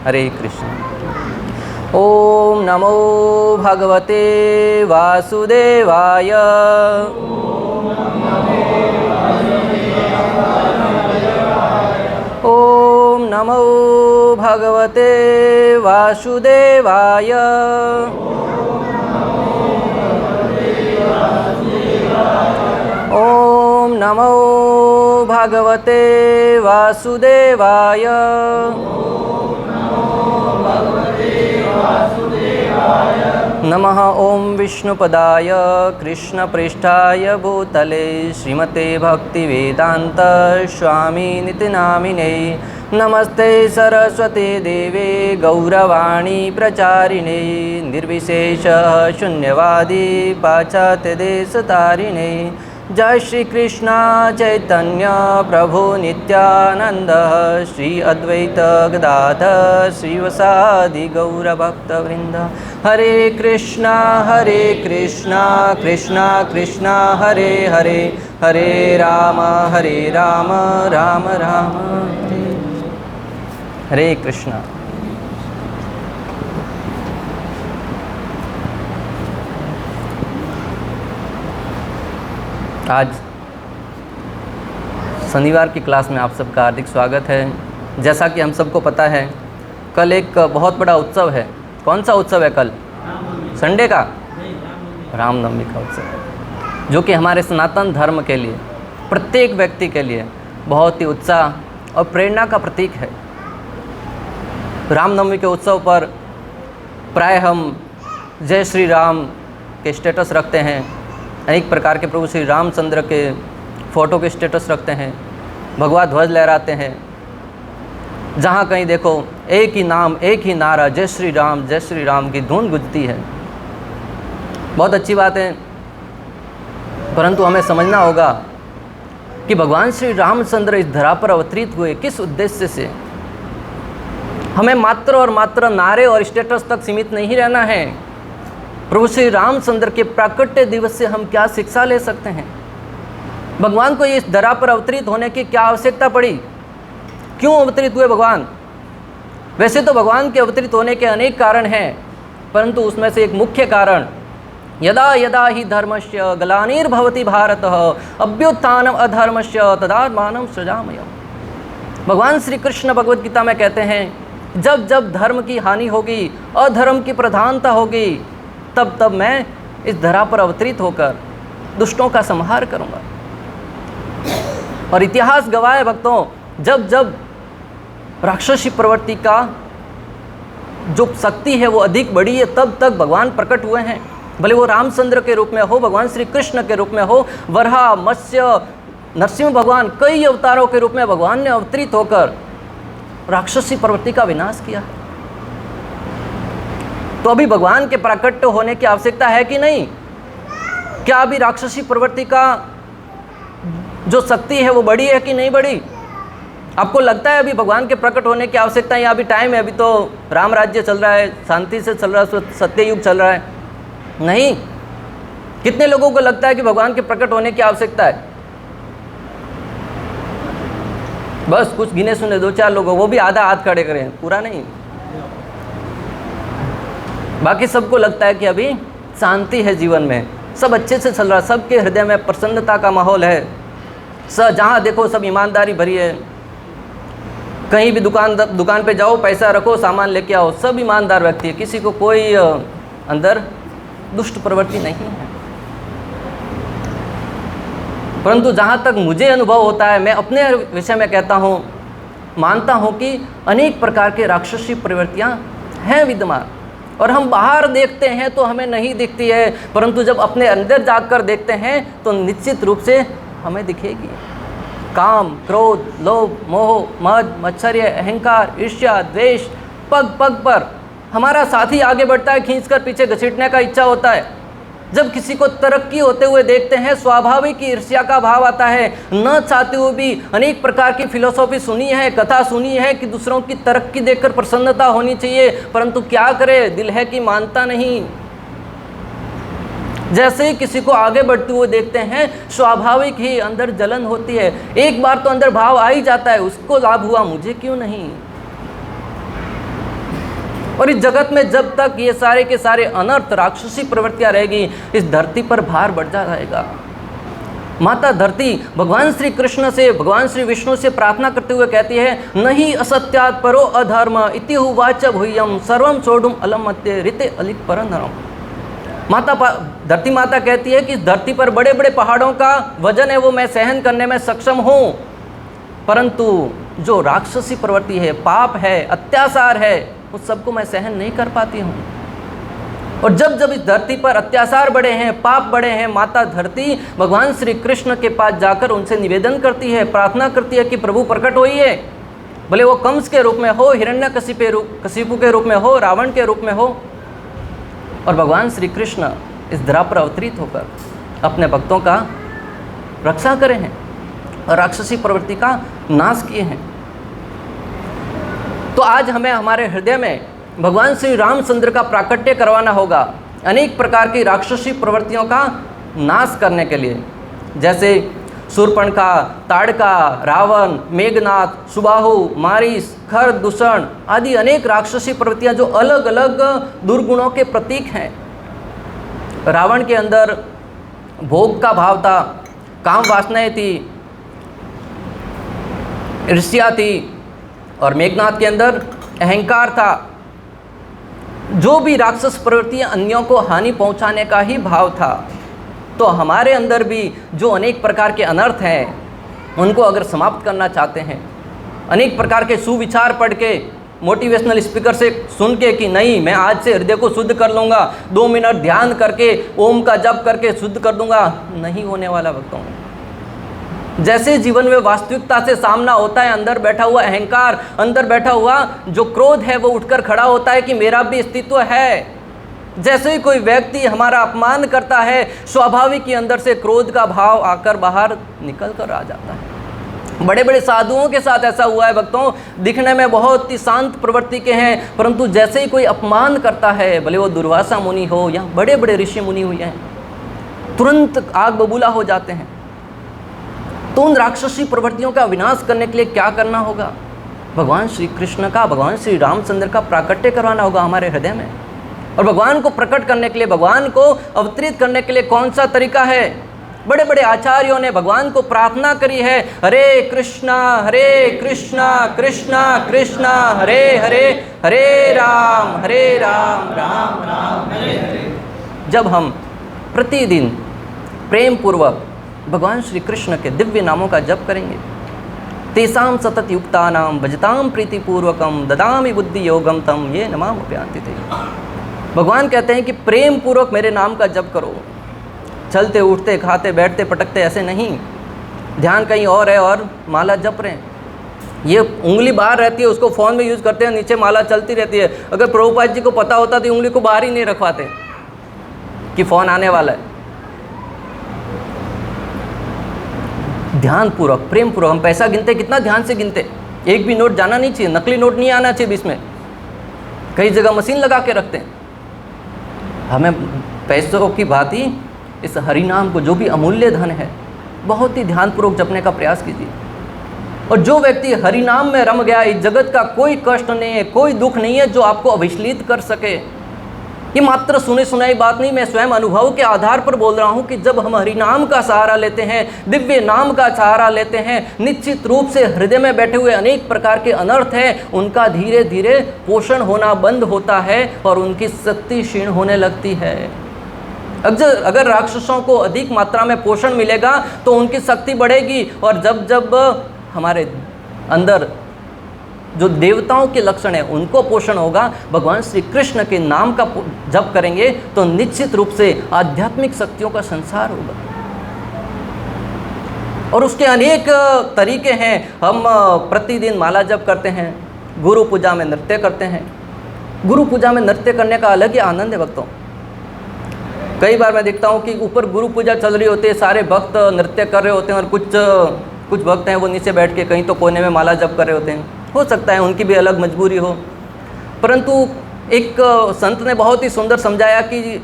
हरे कृष्ण। ओम नमो भगवते वासुदेवाय। ओम नमो भगवते वासुदेवाय। ओम नमो भगवते वासुदेवाय। नमः ओम विष्णुपदाय कृष्णपृष्ठाय भूतले श्रीमते भक्तिवेदांत स्वामिनिति नामिने। नमस्ते सरस्वती देवे गौरवाणी प्रचारिणे निर्विशेष शून्यवादी पाश्चात्यदेशतारिणे। जय श्री कृष्ण चैतन्य प्रभु नित्यानंद श्री अद्वैत गदाधर श्रीवासादि गौरभक्तवृंद। हरे कृष्णा कृष्णा कृष्णा हरे हरे, हरे राम राम राम हरे। हरे कृष्णा। आज शनिवार की क्लास में आप सबका हार्दिक स्वागत है। जैसा कि हम सबको पता है, कल एक बहुत बड़ा उत्सव है। कौन सा उत्सव है कल? संडे का रामनवमी का उत्सव है, जो कि हमारे सनातन धर्म के लिए, प्रत्येक व्यक्ति के लिए बहुत ही उत्साह और प्रेरणा का प्रतीक है। रामनवमी के उत्सव पर प्राय हम जय श्री राम के स्टेटस रखते हैं, अनेक प्रकार के प्रभु श्री रामचंद्र के फ़ोटो के स्टेटस रखते हैं, भगवा ध्वज लहराते हैं। जहाँ कहीं देखो एक ही नाम, एक ही नारा, जय श्री राम की धुन गुजती है। बहुत अच्छी बात है, परंतु हमें समझना होगा कि भगवान श्री रामचंद्र इस धरा पर अवतरित हुए किस उद्देश्य से। हमें मात्र और मात्र नारे और स्टेटस तक सीमित नहीं रहना है। प्रभु श्री रामचंद्र के प्राकट्य दिवस से हम क्या शिक्षा ले सकते हैं? भगवान को इस धरा पर अवतरित होने की क्या आवश्यकता पड़ी? क्यों अवतरित हुए भगवान? वैसे तो भगवान के अवतरित होने के अनेक कारण हैं, परंतु उसमें से एक मुख्य कारण, यदा यदा ही धर्मस्य ग्लानिर्भवति भारत अभ्युत्थानम अधर्मस्य तदात्मानं सृजाम्यहम्। भगवान श्री कृष्ण भगवद गीता में कहते हैं, जब जब धर्म की हानि होगी, अधर्म की प्रधानता होगी, तब तब मैं इस धरा पर अवतरित होकर दुष्टों का संहार करूंगा। और इतिहास गवाह है भक्तों, जब जब राक्षसी प्रवृत्ति का जो शक्ति है वो अधिक बढ़ी है, तब तक भगवान प्रकट हुए हैं। भले वो रामचंद्र के रूप में हो, भगवान श्री कृष्ण के रूप में हो, वराह, मत्स्य, नरसिंह भगवान, कई अवतारों के रूप में भगवान ने अवतरित होकर राक्षसी प्रवृत्ति का विनाश किया। तो अभी भगवान के प्राकट्य होने की आवश्यकता है कि नहीं? क्या अभी राक्षसी प्रवृत्ति का जो शक्ति है वो बड़ी है कि नहीं बड़ी? आपको लगता है अभी भगवान के प्रकट होने की आवश्यकता है, या अभी टाइम है, अभी तो राम राज्य चल रहा है, शांति से चल रहा है, सत्य युग चल रहा है? नहीं। कितने लोगों को लगता है कि भगवान के प्रकट होने की आवश्यकता है? बस कुछ गिने सुने 2-4 लोगों, वो भी आधा हाथ खड़े करें, पूरा नहीं। बाकी सबको लगता है कि अभी शांति है जीवन में, सब अच्छे से चल रहा है, सबके हृदय में प्रसन्नता का माहौल है, जहाँ देखो सब ईमानदारी भरी है। कहीं भी दुकान पे जाओ, पैसा रखो, सामान लेके आओ, सब ईमानदार व्यक्ति है, किसी को कोई अंदर दुष्ट प्रवृत्ति नहीं है। परंतु जहाँ तक मुझे अनुभव होता है, मैं अपने विषय में कहता हूँ, मानता हूँ कि अनेक प्रकार के राक्षसी प्रवृत्तियाँ हैं विद्यमान, और हम बाहर देखते हैं तो हमें नहीं दिखती है, परंतु जब अपने अंदर जाकर देखते हैं तो निश्चित रूप से हमें दिखेगी। काम, क्रोध, लोभ, मोह, मद, मत्सर्य, अहंकार, ईर्ष्या, द्वेष, पग पग पर हमारा साथी आगे बढ़ता है, खींचकर पीछे घसीटने का इच्छा होता है। जब किसी को तरक्की होते हुए देखते हैं, स्वाभाविक ईर्ष्या का भाव आता है। न चाहते हुए भी अनेक प्रकार की फिलोसॉफी सुनी है, कथा सुनी है कि दूसरों की तरक्की देखकर प्रसन्नता होनी चाहिए, परंतु क्या करे, दिल है कि मानता नहीं। जैसे ही किसी को आगे बढ़ते हुए देखते हैं, स्वाभाविक ही अंदर जलन होती है। एक बार तो अंदर भाव आ ही जाता है, उसको लाभ हुआ, मुझे क्यों नहीं। और इस जगत में जब तक ये सारे के सारे अनर्थ राक्षसी प्रवृत्तियां रहेगी, इस धरती पर भार बढ़ता रहेगा। माता धरती भगवान श्री कृष्ण से, भगवान श्री विष्णु से प्रार्थना करते हुए कहती है, नहीं असत्यात् परो अधर्म इति उवाच भूयम सर्वम सोढुम अलम मत्ये ऋते अलिक परनरम। धरती माता कहती है कि इस धरती पर बड़े बड़े पहाड़ों का वजन है वो मैं सहन करने में सक्षम हूँ, परंतु जो राक्षसी प्रवृत्ति है, पाप है, अत्याचार है, उस सबको मैं सहन नहीं कर पाती हूँ। और जब जब इस धरती पर अत्याचार बढ़े हैं, पाप बढ़े हैं, माता धरती भगवान श्री कृष्ण के पास जाकर उनसे निवेदन करती है, प्रार्थना करती है कि प्रभु प्रकट होइए, भले वो कंस के रूप में हो, हिरण्यकशिपु के रूप में हो, रावण के रूप में हो। और भगवान श्री कृष्ण इस धरा पर अवतरित होकर अपने भक्तों का रक्षा करे हैं और राक्षसी प्रवृत्ति का नाश किए हैं। तो आज हमें हमारे हृदय में भगवान श्री रामचंद्र का प्राकट्य करवाना होगा, अनेक प्रकार की राक्षसी प्रवृत्तियों का नाश करने के लिए, जैसे शूर्पणखा, ताड़का, रावण, मेघनाथ, सुबाहु, मारीस, खर, दूषण आदि अनेक राक्षसी प्रवृत्तियां जो अलग अलग दुर्गुणों के प्रतीक हैं। रावण के अंदर भोग का भाव था, काम वासनाएं थी, ईर्ष्या थी, और मेघनाथ के अंदर अहंकार था। जो भी राक्षस प्रवृत्तियां अन्यों को हानि पहुंचाने का ही भाव था। तो हमारे अंदर भी जो अनेक प्रकार के अनर्थ हैं उनको अगर समाप्त करना चाहते हैं, अनेक प्रकार के सुविचार पढ़ के, मोटिवेशनल स्पीकर से सुन के कि नहीं मैं आज से हृदय को शुद्ध कर लूँगा, 2 मिनट ध्यान करके ओम का जप करके शुद्ध कर दूंगा, नहीं होने वाला भक्तों। जैसे जीवन में वास्तविकता से सामना होता है, अंदर बैठा हुआ अहंकार, अंदर बैठा हुआ जो क्रोध है वो उठकर खड़ा होता है कि मेरा भी अस्तित्व है। जैसे ही कोई व्यक्ति हमारा अपमान करता है, स्वाभाविक ही अंदर से क्रोध का भाव आकर बाहर निकल कर आ जाता है। बड़े बड़े साधुओं के साथ ऐसा हुआ है भक्तों, दिखने में बहुत ही शांत प्रवृत्ति के हैं, परंतु जैसे ही कोई अपमान करता है, भले वो दुर्वासा मुनि हो या बड़े बड़े ऋषि मुनि हुए हैं, तुरंत आग बबूला हो जाते हैं। तो उन राक्षसी प्रवृत्तियों का विनाश करने के लिए क्या करना होगा? भगवान श्री कृष्ण का, भगवान श्री रामचंद्र का प्राकट्य करवाना होगा हमारे हृदय में। और भगवान को प्रकट करने के लिए, भगवान को अवतरित करने के लिए कौन सा तरीका है? बड़े बड़े आचार्यों ने भगवान को प्रार्थना करी है, हरे कृष्णा कृष्णा कृष्णा हरे हरे, हरे राम राम राम हरे हरे। जब हम प्रतिदिन प्रेम पूर्वक भगवान श्री कृष्ण के दिव्य नामों का जप करेंगे, तेषां सतत युक्तानां भजतां प्रीतिपूर्वकं ददामि बुद्धि योगम तम ये नमाम्यहं ते। भगवान कहते हैं कि प्रेम पूर्वक मेरे नाम का जप करो, चलते उठते खाते बैठते पटकते ऐसे नहीं, ध्यान कहीं और है और माला जप रहे हैं। ये उंगली बाहर रहती है, उसको फ़ोन में यूज़ करते हैं, नीचे माला चलती रहती है। अगर प्रभुपाद जी को पता होता तो उंगली को बाहर ही नहीं रखवाते कि फ़ोन आने वाला है। ध्यान पूर्वक, प्रेम पूर्वक। हम पैसा गिनते कितना ध्यान से गिनते, एक भी नोट जाना नहीं चाहिए, नकली नोट नहीं आना चाहिए बीच में। कई जगह मशीन लगा के रखते हैं। हमें पैसों की भांति इस हरिनाम को, जो भी अमूल्य धन है, बहुत ही ध्यानपूर्वक जपने का प्रयास कीजिए। और जो व्यक्ति हरिनाम में रम गया, इस जगत का कोई कष्ट नहीं है, कोई दुख नहीं है जो आपको अभिश्लित कर सके। ये मात्र सुनी सुनाई बात नहीं, मैं स्वयं अनुभव के आधार पर बोल रहा हूँ कि जब हम हरिनाम का सहारा लेते हैं, दिव्य नाम का सहारा लेते हैं, निश्चित रूप से हृदय में बैठे हुए अनेक प्रकार के अनर्थ हैं, उनका धीरे धीरे पोषण होना बंद होता है और उनकी शक्ति क्षीण होने लगती है। अगर राक्षसों को अधिक मात्रा में पोषण मिलेगा तो उनकी शक्ति बढ़ेगी, और जब जब हमारे अंदर जो देवताओं के लक्षण हैं उनको पोषण होगा, भगवान श्री कृष्ण के नाम का जप करेंगे तो निश्चित रूप से आध्यात्मिक शक्तियों का संसार होगा। और उसके अनेक तरीके हैं। हम प्रतिदिन माला जप करते हैं, गुरु पूजा में नृत्य करते हैं। गुरु पूजा में नृत्य करने का अलग ही आनंद है भक्तों। कई बार मैं देखता हूँ कि ऊपर गुरु पूजा चल रही होती है, सारे भक्त नृत्य कर रहे होते हैं, और कुछ भक्त हैं वो नीचे बैठ के कहीं तो कोने में माला जप कर रहे होते हैं। हो सकता है उनकी भी अलग मजबूरी हो, परंतु एक संत ने बहुत ही सुंदर समझाया कि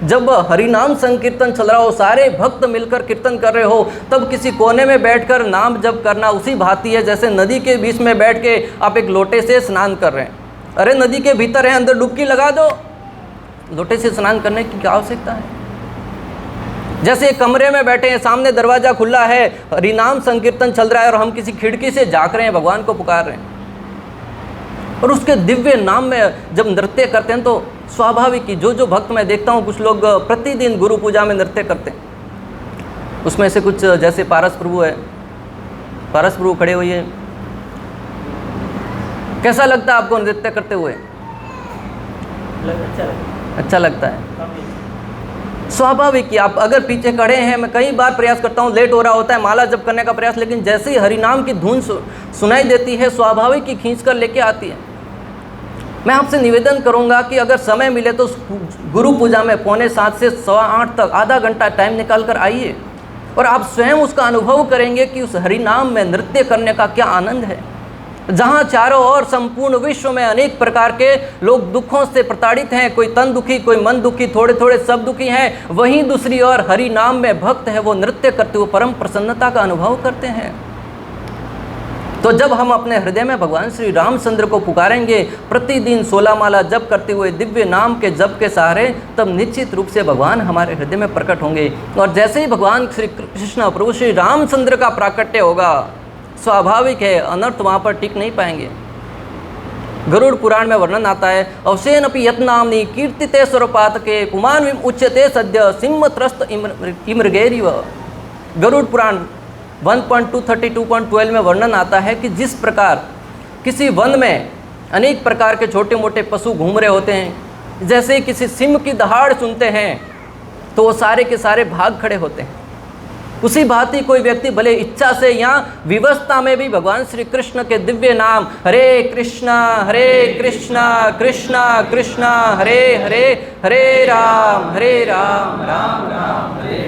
जब हरिनाम संकीर्तन चल रहा हो, सारे भक्त मिलकर कीर्तन कर रहे हो, तब किसी कोने में बैठकर नाम जप करना उसी भांति है जैसे नदी के बीच में बैठ के आप एक लोटे से स्नान कर रहे हैं। अरे नदी के भीतर है, अंदर डुबकी लगा दो, लोटे से स्नान करने की क्या आवश्यकता है। जैसे एक कमरे में बैठे हैं, सामने दरवाजा खुला है, हरिनाम संकीर्तन चल रहा है और हम किसी खिड़की से झांक रहे हैं, भगवान को पुकार रहे हैं और उसके दिव्य नाम में जब नृत्य करते हैं तो स्वाभाविक ही जो भक्त मैं देखता हूँ, कुछ लोग प्रतिदिन गुरु पूजा में नृत्य करते हैं। उसमें से कुछ जैसे पारस प्रभु है, पारस प्रभु खड़े हुए हैं, कैसा लगता है आपको नृत्य करते हुए? अच्छा लगता है। स्वाभाविक कि आप अगर पीछे खड़े हैं, मैं कई बार प्रयास करता हूँ, लेट हो रहा होता है माला जप करने का प्रयास, लेकिन जैसे ही हरिनाम की धुन सुनाई देती है, स्वाभाविक ही खींच कर लेके आती है। मैं आपसे निवेदन करूंगा कि अगर समय मिले तो गुरु पूजा में 7:45 से 8:15 तक आधा घंटा टाइम निकाल कर आइए और आप स्वयं उसका अनुभव करेंगे कि उस हरिनाम में नृत्य करने का क्या आनंद है। जहाँ चारों ओर संपूर्ण विश्व में अनेक प्रकार के लोग दुखों से प्रताड़ित हैं, कोई तन दुखी, कोई मन दुखी, थोड़े थोड़े सब दुखी हैं, वहीं दूसरी ओर हरि नाम में भक्त है, वो नृत्य करते हुए परम प्रसन्नता का अनुभव करते हैं। तो जब हम अपने हृदय में भगवान श्री रामचंद्र को पुकारेंगे, प्रतिदिन 16 माला जप करते हुए दिव्य नाम के जप के सहारे, तब निश्चित रूप से भगवान हमारे हृदय में प्रकट होंगे। और जैसे ही भगवान श्री कृष्ण प्रभु श्री रामचंद्र का प्राकट्य होगा, स्वाभाविक है अनर्थ वहाँ पर टिक नहीं पाएंगे। गरुड़ पुराण में वर्णन आता है, अवसेन अपि यत्नाम्नि कीर्तिते स्वरूपातके पुमान विम उच्यते सद्य सिंह त्रस्त इमृगेरिव। गरुड़ पुराण 1.232.12 में वर्णन आता है कि जिस प्रकार किसी वन में अनेक प्रकार के छोटे मोटे पशु घूम रहे होते हैं, जैसे किसी सिंह की दहाड़ सुनते हैं तो वो सारे के सारे भाग खड़े होते हैं, उसी भांति कोई व्यक्ति भले इच्छा से या विवस्था में भी भगवान श्री कृष्ण के दिव्य नाम हरे कृष्णा कृष्णा कृष्णा हरे हरे, हरे राम राम राम हरे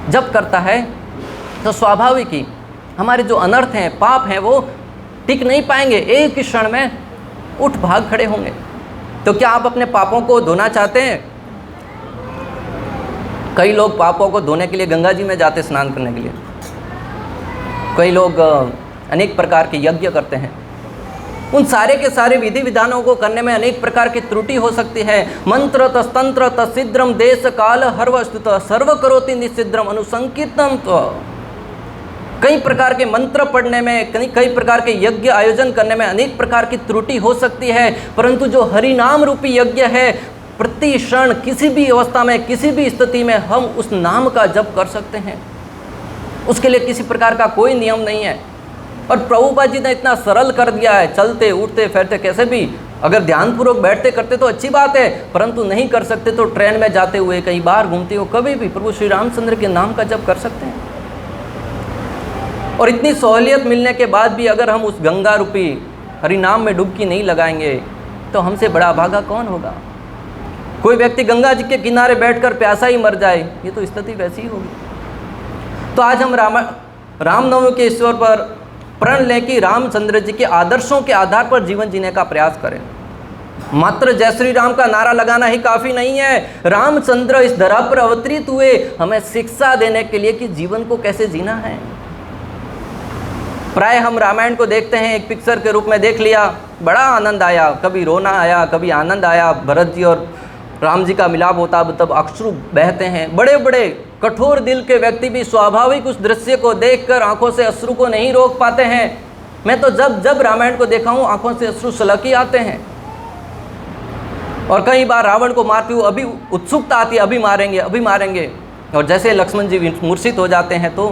जप करता है, तो स्वाभाविक ही हमारे जो अनर्थ हैं, पाप हैं, वो टिक नहीं पाएंगे, एक ही क्षण में उठ भाग खड़े होंगे। तो क्या आप अपने पापों को धोना चाहते हैं? कई लोग पापों को धोने के लिए गंगा जी में जाते स्नान करने के लिए, कई लोग अनेक प्रकार के यज्ञ करते हैं। उन सारे के सारे विधि विधानों को करने में अनेक प्रकार की त्रुटि हो सकती है। मंत्र तस्तंत्र तसिद्रम देश काल हर वस्तुत सर्व करोति निसिद्रम अनुसंकीर्तन। तो कई प्रकार के मंत्र पढ़ने में, कई प्रकार के यज्ञ आयोजन करने में अनेक प्रकार की त्रुटि हो सकती है, परंतु जो हरिनाम रूपी यज्ञ है, प्रति क्षण किसी भी अवस्था में, किसी भी स्थिति में हम उस नाम का जप कर सकते हैं। उसके लिए किसी प्रकार का कोई नियम नहीं है। और प्रभुपाद जी ने इतना सरल कर दिया है, चलते उठते फिरते कैसे भी अगर ध्यानपूर्वक बैठते करते तो अच्छी बात है, परंतु नहीं कर सकते तो ट्रेन में जाते हुए, कहीं बाहर घूमते हो, कभी भी प्रभु श्री रामचंद्र के नाम का जप कर सकते हैं। और इतनी सहूलियत मिलने के बाद भी अगर हम उस गंगा रूपी हरिनाम में डुबकी नहीं लगाएंगे तो हमसे बड़ा अभागा कौन होगा। कोई व्यक्ति गंगा जी के किनारे बैठकर प्यासा ही मर जाए, ये तो स्थिति वैसी ही होगी। तो आज हम रामनवमी के ईश्वर पर प्रण लें कि रामचंद्र जी के आदर्शों के आधार पर जीवन जीने का प्रयास करें। मात्र जय श्री राम का नारा लगाना ही काफ़ी नहीं है। रामचंद्र इस धरा पर अवतरित हुए हमें शिक्षा देने के लिए कि जीवन को कैसे जीना है। प्राय हम रामायण को देखते हैं, एक पिक्चर के रूप में देख लिया, बड़ा आनंद आया, कभी रोना आया, कभी आनंद आया। भरत जी और राम जी का मिलाप होता, तब अश्रु बहते हैं। बड़े बड़े कठोर दिल के व्यक्ति भी स्वाभाविक उस दृश्य को देखकर आंखों से अश्रु को नहीं रोक पाते हैं। मैं तो जब जब रामायण को देखा हूँ, आंखों से अश्रु छलक ही आते हैं। और कई बार रावण को मारती हूँ, अभी उत्सुकता आती है, अभी मारेंगे अभी मारेंगे। और जैसे लक्ष्मण जी मूर्छित हो जाते हैं तो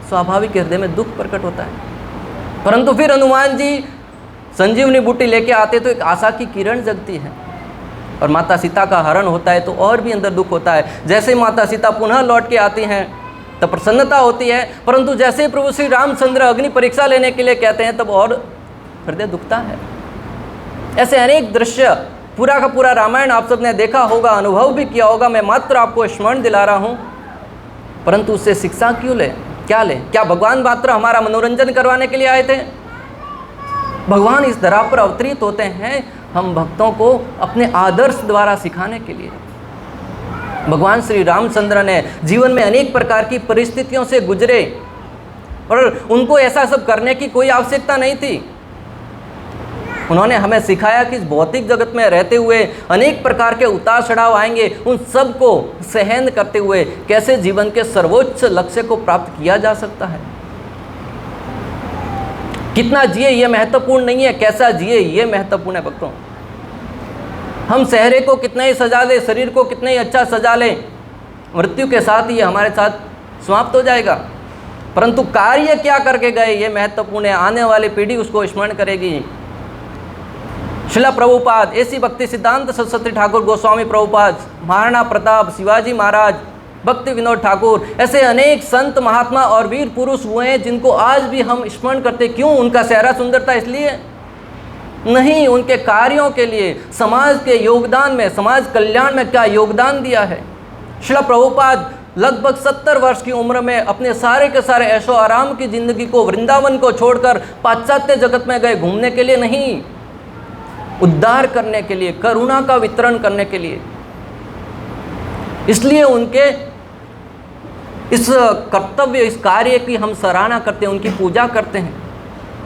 स्वाभाविक हृदय में दुख प्रकट होता है। परंतु फिर हनुमान जी संजीवनी बूटी लेके आते तो एक आशा की किरण जगती है। और माता सीता का हरण होता है तो और भी अंदर दुख होता है। जैसे ही माता सीता पुनः लौट के आती हैं तब प्रसन्नता होती है, परंतु जैसे ही प्रभु श्री रामचंद्र अग्नि परीक्षा लेने के लिए कहते हैं तब और हृदय दुखता है। ऐसे अनेक दृश्य, पूरा का पूरा रामायण आप सबने देखा होगा, अनुभव भी किया होगा। मैं मात्र आपको स्मरण दिला रहा हूँ, परंतु उससे शिक्षा क्यों लें, क्या लें? क्या भगवान मात्र हमारा मनोरंजन करवाने के लिए आए थे? भगवान इस धरा पर अवतरित होते हैं हम भक्तों को अपने आदर्श द्वारा सिखाने के लिए। भगवान श्री रामचंद्र ने जीवन में अनेक प्रकार की परिस्थितियों से गुजरे और उनको ऐसा सब करने की कोई आवश्यकता नहीं थी। उन्होंने हमें सिखाया कि इस भौतिक जगत में रहते हुए अनेक प्रकार के उतार चढ़ाव आएंगे, उन सब को सहन करते हुए कैसे जीवन के सर्वोच्च लक्ष्य को प्राप्त किया जा सकता है। कितना जिए ये महत्वपूर्ण नहीं है, कैसा जिए ये महत्वपूर्ण है भक्तों। हम चेहरे को कितना ही सजा लें, शरीर को कितना ही अच्छा सजा लें, मृत्यु के साथ ही हमारे साथ समाप्त हो जाएगा, परंतु कार्य क्या करके गए ये महत्वपूर्ण है। आने वाली पीढ़ी उसको स्मरण करेगी। शिला प्रभुपाद, ऐसी भक्ति सिद्धांत सरस्वती ठाकुर गोस्वामी प्रभुपाद, महाराणा प्रताप, शिवाजी महाराज, भक्ति विनोद ठाकुर, ऐसे अनेक संत महात्मा और वीर पुरुष हुए हैं जिनको आज भी हम स्मरण करते। क्यों? उनका चेहरा सुंदर था इसलिए नहीं, उनके कार्यों के लिए, समाज के योगदान में, समाज कल्याण में क्या योगदान दिया है। शिला प्रभुपाद लगभग 70 वर्ष की उम्र में अपने सारे के सारे ऐशो आराम की जिंदगी को, वृंदावन को छोड़कर पाश्चात्य जगत में गए, घूमने के लिए नहीं, उद्धार करने के लिए, करुणा का वितरण करने के लिए। इसलिए उनके इस कर्तव्य, इस कार्य की हम सराहना करते हैं, उनकी पूजा करते हैं।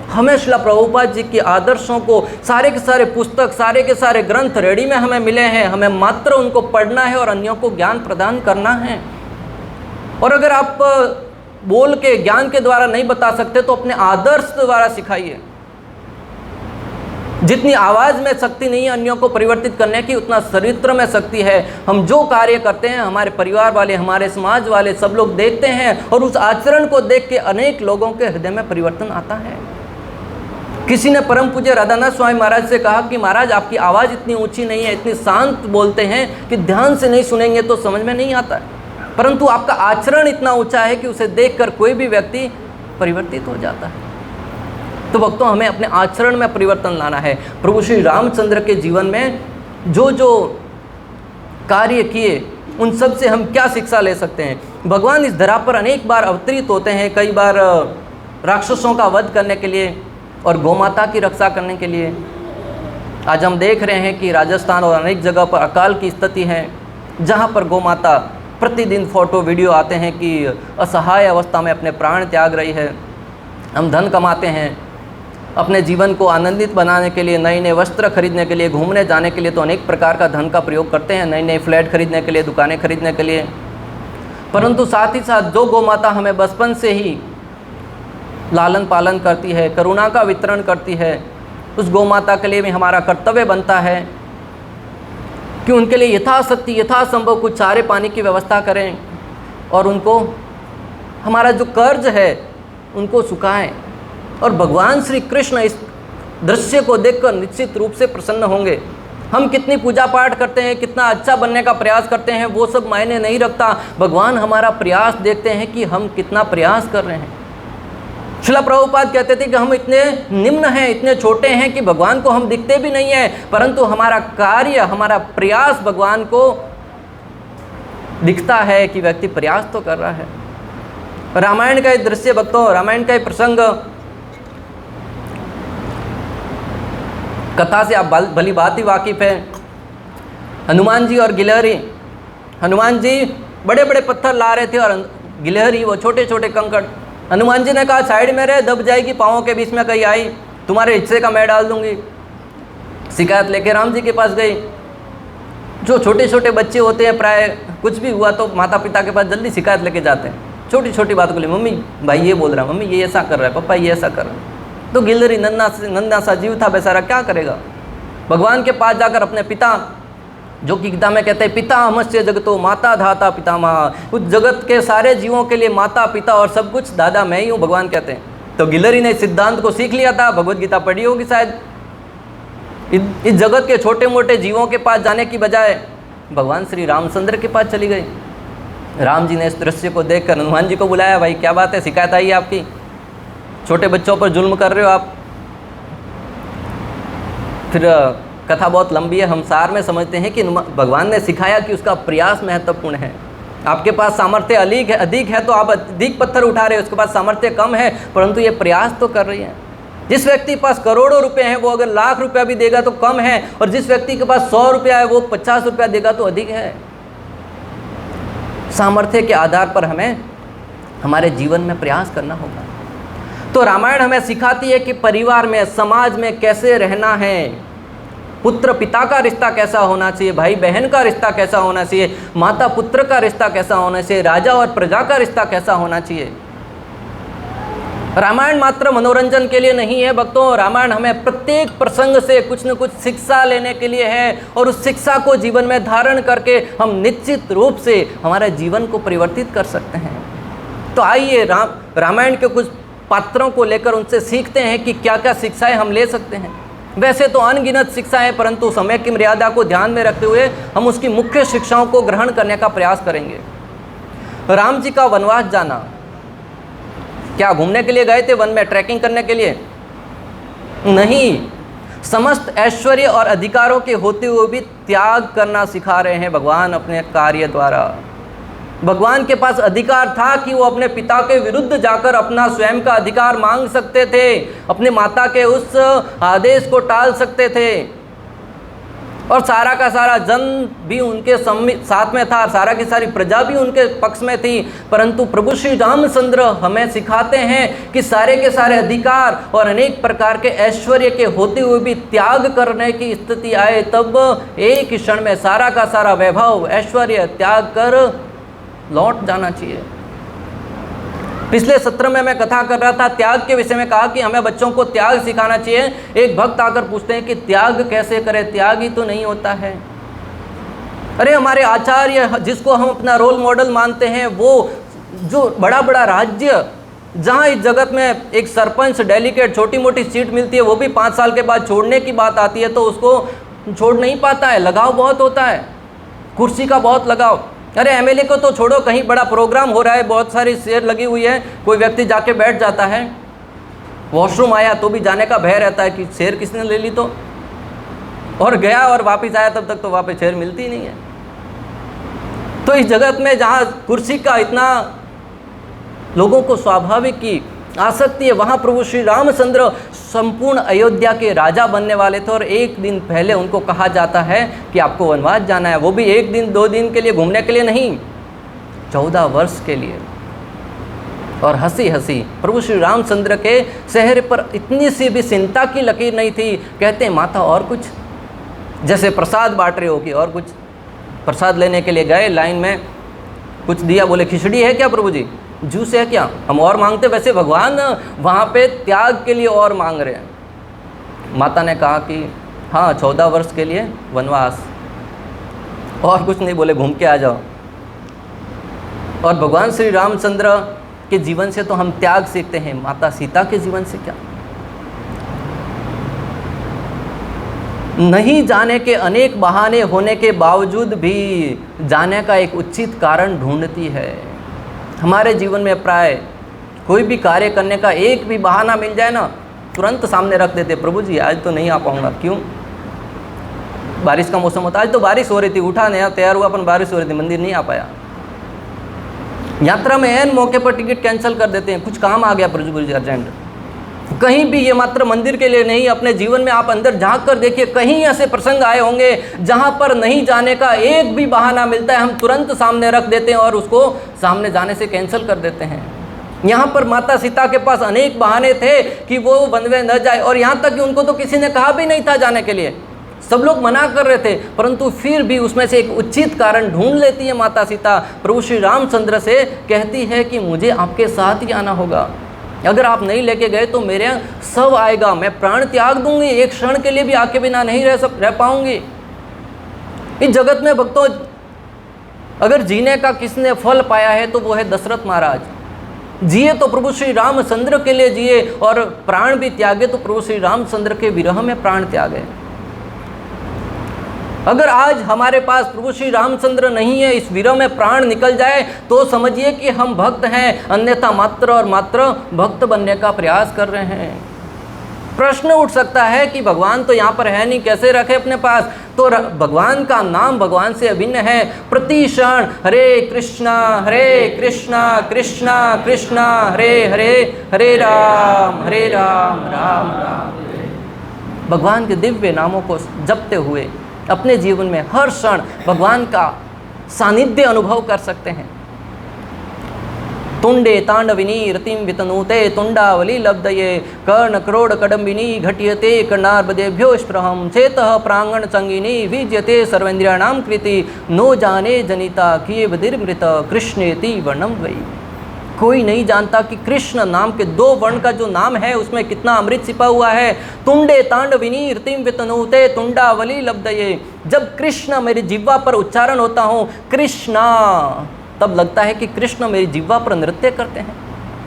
हमें श्रील प्रभुपाद जी के आदर्शों को, सारे के सारे पुस्तक, सारे के सारे ग्रंथ रेडी में हमें मिले हैं, हमें मात्र उनको पढ़ना है और अन्यों को ज्ञान प्रदान करना है। और अगर आप बोल के, ज्ञान के द्वारा नहीं बता सकते तो अपने आदर्श द्वारा सिखाइए। जितनी आवाज़ में शक्ति नहीं है अन्यों को परिवर्तित करने की, उतना चरित्र में शक्ति है। हम जो कार्य करते हैं, हमारे परिवार वाले, हमारे समाज वाले सब लोग देखते हैं और उस आचरण को देख के अनेक लोगों के हृदय में परिवर्तन आता है। किसी ने परम पूज्य राधानाथ स्वामी महाराज से कहा कि महाराज आपकी आवाज़ इतनी ऊंची नहीं है, इतनी शांत बोलते हैं कि ध्यान से नहीं सुनेंगे तो समझ में नहीं आता है, परंतु आपका आचरण इतना ऊंचा है कि उसे देखकर कोई भी व्यक्ति परिवर्तित हो जाता है। तो भक्तों, हमें अपने आचरण में परिवर्तन लाना है। प्रभु श्री रामचंद्र के जीवन में जो जो कार्य किए उन सब से हम क्या शिक्षा ले सकते हैं। भगवान इस धरा पर अनेक बार अवतरित होते हैं, कई बार राक्षसों का वध करने के लिए और गौमाता की रक्षा करने के लिए। आज हम देख रहे हैं कि राजस्थान और अनेक जगह पर अकाल की स्थिति है, जहाँ पर गौमाता प्रतिदिन फोटो वीडियो आते हैं कि असहाय अवस्था में अपने प्राण त्याग रही है। हम धन कमाते हैं अपने जीवन को आनंदित बनाने के लिए, नए नए वस्त्र खरीदने के लिए, घूमने जाने के लिए, तो अनेक प्रकार का धन का प्रयोग करते हैं, नए नए फ्लैट खरीदने के लिए, दुकानें खरीदने के लिए। परंतु साथ ही साथ जो गौमाता हमें बचपन से ही लालन पालन करती है, करुणा का वितरण करती है, उस गौमाता के लिए भी हमारा कर्तव्य बनता है कि उनके लिए यथाशक्ति यथासंभव कुछ चारे पानी की व्यवस्था करें और उनको हमारा जो कर्ज है उनको चुकाएं। और भगवान श्री कृष्ण इस दृश्य को देखकर निश्चित रूप से प्रसन्न होंगे। हम कितनी पूजा पाठ करते हैं, कितना अच्छा बनने का प्रयास करते हैं, वो सब मायने नहीं रखता। भगवान हमारा प्रयास देखते हैं कि हम कितना प्रयास कर रहे हैं। श्रील प्रभुपाद कहते थे कि हम इतने निम्न हैं, इतने छोटे हैं कि भगवान को हम दिखते भी नहीं हैं, परंतु हमारा कार्य, हमारा प्रयास भगवान को दिखता है कि व्यक्ति प्रयास तो कर रहा है। रामायण का एक दृश्य भक्तों, रामायण का एक प्रसंग, कथा से आप भली बात ही वाकिफ है। हनुमान जी और गिलहरी, हनुमान जी बड़े बड़े पत्थर ला रहे थे और गिलहरी वो छोटे छोटे कंकड़। हनुमान जी ने कहा साइड में रहे, दब जाएगी, पाँवों के बीच में कहीं आई, तुम्हारे हिस्से का मैं डाल दूंगी। शिकायत लेके राम जी के पास गई। जो छोटे छोटे बच्चे होते हैं, प्राय कुछ भी हुआ तो माता पिता के पास जल्दी शिकायत लेके जाते हैं, छोटी छोटी बात को ले, मम्मी भाई ये बोल रहा है, मम्मी ये ऐसा कर रहा है, पापा ये ऐसा कर रहा है। तो गिलहरी नन्ना सा जीव था बेचारा, क्या करेगा। भगवान के पास जाकर अपने पिता, जो कि गीता में कहते हैं पिता हमस्य जगतो माता धाता पिता माँ, उस जगत के सारे जीवों के लिए माता पिता और सब कुछ दादा मैं ही हूँ, भगवान कहते हैं। तो गिलहरी ने इस सिद्धांत को सीख लिया था, भगवत गीता पढ़ी होगी शायद। इस जगत के छोटे मोटे जीवों के पास जाने की बजाय भगवान श्री रामचंद्र के पास चली गई। राम जी ने इस दृश्य को देखकर हनुमान जी को बुलाया, भाई क्या बात है, शिकायत आई है आपकी, छोटे बच्चों पर जुल्म कर रहे हो आप। फिर कथा बहुत लंबी है, हम सार में समझते हैं कि भगवान ने सिखाया कि उसका प्रयास महत्वपूर्ण है। आपके पास सामर्थ्य अधिक है तो आप अधिक पत्थर उठा रहे हो, उसके पास सामर्थ्य कम है परंतु ये प्रयास तो कर रही है। जिस व्यक्ति के पास करोड़ों रुपए हैं वो अगर लाख रुपया भी देगा तो कम है, और जिस व्यक्ति के पास 100 रुपया है वो 50 रुपया देगा तो अधिक है। सामर्थ्य के आधार पर हमें हमारे जीवन में प्रयास करना होगा। तो रामायण हमें सिखाती है कि परिवार में, समाज में कैसे रहना है, पुत्र पिता का रिश्ता कैसा होना चाहिए, भाई बहन का रिश्ता कैसा होना चाहिए, माता पुत्र का रिश्ता कैसा होना चाहिए, राजा और प्रजा का रिश्ता कैसा होना चाहिए। रामायण मात्र मनोरंजन के लिए नहीं है भक्तों, रामायण हमें प्रत्येक प्रसंग से कुछ न कुछ शिक्षा लेने के लिए है, और उस शिक्षा को जीवन में धारण करके हम निश्चित रूप से हमारे जीवन को परिवर्तित कर सकते हैं। तो आइए रामायण के कुछ पात्रों को लेकर उनसे सीखते हैं कि क्या क्या शिक्षाएं हम ले सकते हैं। वैसे तो अनगिनत शिक्षाएं, परंतु समय की मर्यादा को ध्यान में रखते हुए हम उसकी मुख्य शिक्षाओं को ग्रहण करने का प्रयास करेंगे। राम जी का वनवास जाना, क्या घूमने के लिए गए थे वन में, ट्रैकिंग करने के लिए? नहीं, समस्त ऐश्वर्य और अधिकारों के होते हुए भी त्याग करना सिखा रहे हैं भगवान अपने कार्य द्वारा। भगवान के पास अधिकार था कि वो अपने पिता के विरुद्ध जाकर अपना स्वयं का अधिकार मांग सकते थे, अपने माता के उस आदेश को टाल सकते थे, और सारा का सारा जन भी उनके साथ में था, सारा की सारी प्रजा भी उनके पक्ष में थी। परंतु प्रभु श्री रामचंद्र हमें सिखाते हैं कि सारे के सारे अधिकार और अनेक प्रकार के ऐश्वर्य के होते हुए भी त्याग करने की स्थिति आए, तब एक ही क्षण में सारा का सारा वैभव ऐश्वर्य त्याग कर लौट जाना चाहिए। पिछले सत्र में मैं कथा कर रहा था, त्याग के विषय में कहा कि हमें बच्चों को त्याग सिखाना चाहिए। एक भक्त आकर पूछते हैं कि त्याग कैसे करें, त्याग ही तो नहीं होता है। अरे हमारे आचार्य जिसको हम अपना रोल मॉडल मानते हैं, वो जो बड़ा बड़ा राज्य, जहाँ इस जगत में एक सरपंच, डेलीगेट, छोटी मोटी सीट मिलती है, वो भी 5 साल के बाद छोड़ने की बात आती है तो उसको छोड़ नहीं पाता है, लगाव बहुत होता है, कुर्सी का बहुत लगाव। अरे एमएलए को तो छोड़ो, कहीं बड़ा प्रोग्राम हो रहा है, बहुत सारी चेयर लगी हुई है, कोई व्यक्ति जाके बैठ जाता है, वॉशरूम आया तो भी जाने का भय रहता है कि चेयर किसने ले ली, तो और गया और वापस आया तब तक तो वहाँ पे चेयर मिलती ही नहीं है। तो इस जगत में जहाँ कुर्सी का इतना लोगों को स्वाभाविक की आसक्ति है, वहाँ प्रभु श्री रामचंद्र संपूर्ण अयोध्या के राजा बनने वाले थे, और एक दिन पहले उनको कहा जाता है कि आपको वनवास जाना है, वो भी 1 दिन 2 दिन के लिए, घूमने के लिए नहीं, 14 वर्ष के लिए। और हंसी हंसी प्रभु श्री रामचंद्र के चेहरे पर इतनी सी भी चिंता की लकीर नहीं थी। कहते हैं माता और कुछ, जैसे प्रसाद बांट रही होगी, और कुछ प्रसाद लेने के लिए गए, लाइन में कुछ दिया, बोले खिचड़ी है क्या प्रभु जी, जूस है क्या, हम और मांगते। वैसे भगवान वहाँ पे त्याग के लिए और मांग रहे हैं। माता ने कहा कि हाँ 14 वर्ष के लिए वनवास, और कुछ नहीं, बोले घूम के आ जाओ। और भगवान श्री रामचंद्र के जीवन से तो हम त्याग सीखते हैं, माता सीता के जीवन से क्या? नहीं जाने के अनेक बहाने होने के बावजूद भी जाने का एक उचित कारण ढूंढती है। हमारे जीवन में प्राय कोई भी कार्य करने का एक भी बहाना मिल जाए ना, तुरंत सामने रख देते, प्रभु जी आज तो नहीं आ पाऊंगा। क्यों? बारिश का मौसम होता, आज तो बारिश हो रही थी, उठा नया तैयार हुआ, अपन बारिश हो रही थी, मंदिर नहीं आ पाया। यात्रा में ऐन मौके पर टिकट कैंसिल कर देते हैं, कुछ काम आ गया प्रभु जी अर्जेंट। कहीं भी, ये मात्र मंदिर के लिए नहीं, अपने जीवन में आप अंदर झांक कर देखिए, कहीं ऐसे प्रसंग आए होंगे जहां पर नहीं जाने का एक भी बहाना मिलता है, हम तुरंत सामने रख देते हैं और उसको सामने जाने से कैंसिल कर देते हैं। यहाँ पर माता सीता के पास अनेक बहाने थे कि वो वन में न जाए, और यहाँ तक कि उनको तो किसी ने कहा भी नहीं था जाने के लिए, सब लोग मना कर रहे थे, परंतु फिर भी उसमें से एक उचित कारण ढूंढ लेती है माता सीता। प्रभु श्री रामचंद्र से कहती है कि मुझे आपके साथ ही आना होगा, अगर आप नहीं लेके गए तो मेरे सब आएगा, मैं प्राण त्याग दूंगी, एक क्षण के लिए भी आपके बिना नहीं रह पाऊंगी। इस जगत में भक्तों, अगर जीने का किसने फल पाया है तो वो है दशरथ महाराज। जिए तो प्रभु श्री रामचंद्र के लिए जिए, और प्राण भी त्यागे तो प्रभु श्री रामचंद्र के विरह में प्राण त्यागे। अगर आज हमारे पास प्रभु श्री रामचंद्र नहीं है, इस विरह में प्राण निकल जाए, तो समझिए कि हम भक्त हैं, अन्यथा मात्र और मात्र भक्त बनने का प्रयास कर रहे हैं। प्रश्न उठ सकता है कि भगवान तो यहाँ पर है नहीं, कैसे रखे अपने पास? तो भगवान का नाम भगवान से अभिन्न है। प्रति क्षण हरे कृष्णा कृष्णा कृष्णा हरे हरे, हरे राम राम राम। भगवान के दिव्य नामों को जपते हुए अपने जीवन में हर क्षण भगवान का सानिध्य अनुभव कर सकते हैं। तुंडे तांडविनी रतिम वितनुते तुंडावली लब्धये कर्ण क्रोड कडम्बिनी घटियते कर्णार्बदेभ्यो स्पृहम चेतः प्रांगण संगिनी विजयते सर्वेन्द्रियाणां कृति नो जाने जनिता किए बधिर्मृत कृष्णेति वर्णम द्वयी। कोई नहीं जानता कि कृष्ण नाम के 2 वर्ण का जो नाम है उसमें कितना अमृत छिपा हुआ है। तुंडे तांडविनी रतिम वितनुते तुंडावली लब्धये। जब कृष्ण मेरी जिह्वा पर उच्चारण होता हूँ कृष्णा, तब लगता है कि कृष्ण मेरी जिह्वा पर नृत्य करते हैं।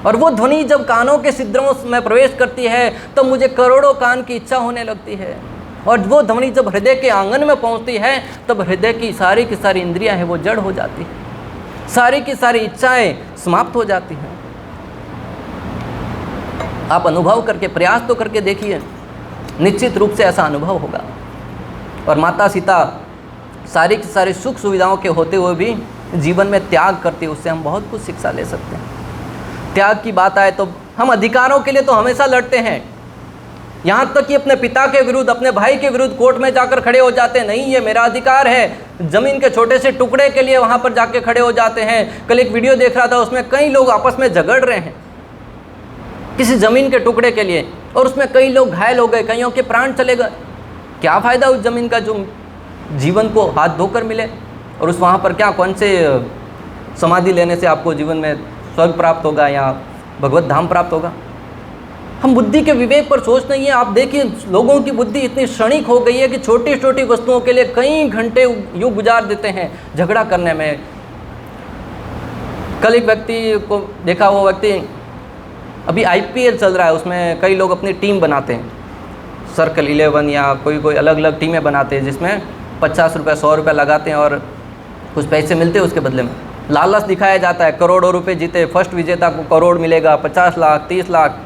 और वो ध्वनि जब कानों के छिद्रों में प्रवेश करती है तब मुझे करोड़ों कान की इच्छा होने लगती है। और वो ध्वनि जब हृदय के आंगन में पहुंचती है तब हृदय की सारी इंद्रियां हैं वो जड़ हो जाती है, सारी की सारी इच्छाएं समाप्त हो जाती हैं। आप अनुभव करके प्रयास तो करके देखिए, निश्चित रूप से ऐसा अनुभव होगा। और माता सीता सारी की सारी सुख सुविधाओं के होते हुए भी जीवन में त्याग करती है, उससे हम बहुत कुछ शिक्षा ले सकते हैं। त्याग की बात आए तो हम अधिकारों के लिए तो हमेशा लड़ते हैं, यहाँ तक कि अपने पिता के विरुद्ध, अपने भाई के विरुद्ध कोर्ट में जाकर खड़े हो जाते हैं, नहीं ये मेरा अधिकार है। ज़मीन के छोटे से टुकड़े के लिए वहाँ पर जाके खड़े हो जाते हैं। कल एक वीडियो देख रहा था, उसमें कई लोग आपस में झगड़ रहे हैं किसी ज़मीन के टुकड़े के लिए, और उसमें कई लोग घायल हो गए, कईयों के प्राण चले गए। क्या फ़ायदा उस ज़मीन का जो जीवन को हाथ धोकर मिले, और उस वहाँ पर क्या कौन से समाधि लेने से आपको जीवन में स्वर्ग प्राप्त होगा या भगवत धाम प्राप्त होगा। हम बुद्धि के विवेक पर सोच नहीं है। आप देखिए लोगों की बुद्धि इतनी क्षणिक हो गई है कि छोटी छोटी वस्तुओं के लिए कई घंटे यूँ गुजार देते हैं झगड़ा करने में। कल एक व्यक्ति को देखा, वो व्यक्ति अभी IPL चल रहा है, उसमें कई लोग अपनी टीम बनाते हैं, सर्कल 11 या कोई अलग अलग टीमें बनाते हैं जिसमें 50 रुपये 100 रुपये लगाते हैं और कुछ पैसे मिलते हैं उसके बदले में। लालच दिखाया जाता है, करोड़ों रुपए जीते, फर्स्ट विजेता को करोड़ मिलेगा, 50 लाख 30 लाख।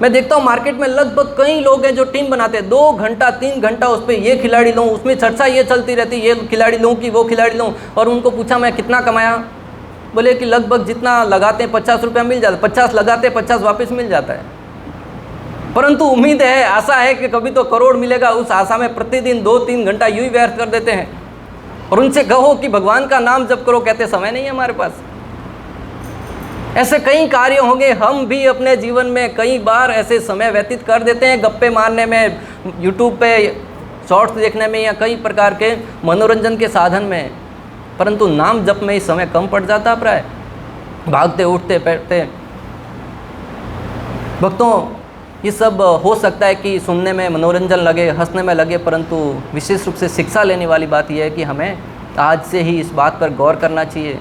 मैं देखता हूँ मार्केट में लगभग कई लोग हैं जो टीम बनाते हैं, 2 घंटा 3 घंटा उस पर ये खिलाड़ी लूँ, उसमें चर्चा ये चलती रहती, ये खिलाड़ी लूँ कि वो खिलाड़ी लूँ। और उनको पूछा मैं कितना कमाया, बोले कि लगभग जितना लगाते हैं 50 रुपया मिल जाता है, 50 लगाते हैं 50 वापस मिल जाता है। परंतु उम्मीद है, आशा है कि कभी तो करोड़ मिलेगा, उस आशा में प्रतिदिन 2-3 घंटा यूँ ही व्यर्थ कर देते हैं। और उनसे कहो कि भगवान का नाम जप करो, कहते समय नहीं है हमारे पास। ऐसे कई कार्य होंगे, हम भी अपने जीवन में कई बार ऐसे समय व्यतीत कर देते हैं गप्पे मारने में, यूट्यूब पे शॉर्ट्स देखने में, या कई प्रकार के मनोरंजन के साधन में, परंतु नाम जप में ही समय कम पड़ जाता प्राय, भागते उठते बैठते। भक्तों, ये सब हो सकता है कि सुनने में मनोरंजन लगे, हंसने में लगे, परंतु विशेष रूप से शिक्षा लेने वाली बात यह है कि हमें आज से ही इस बात पर गौर करना चाहिए,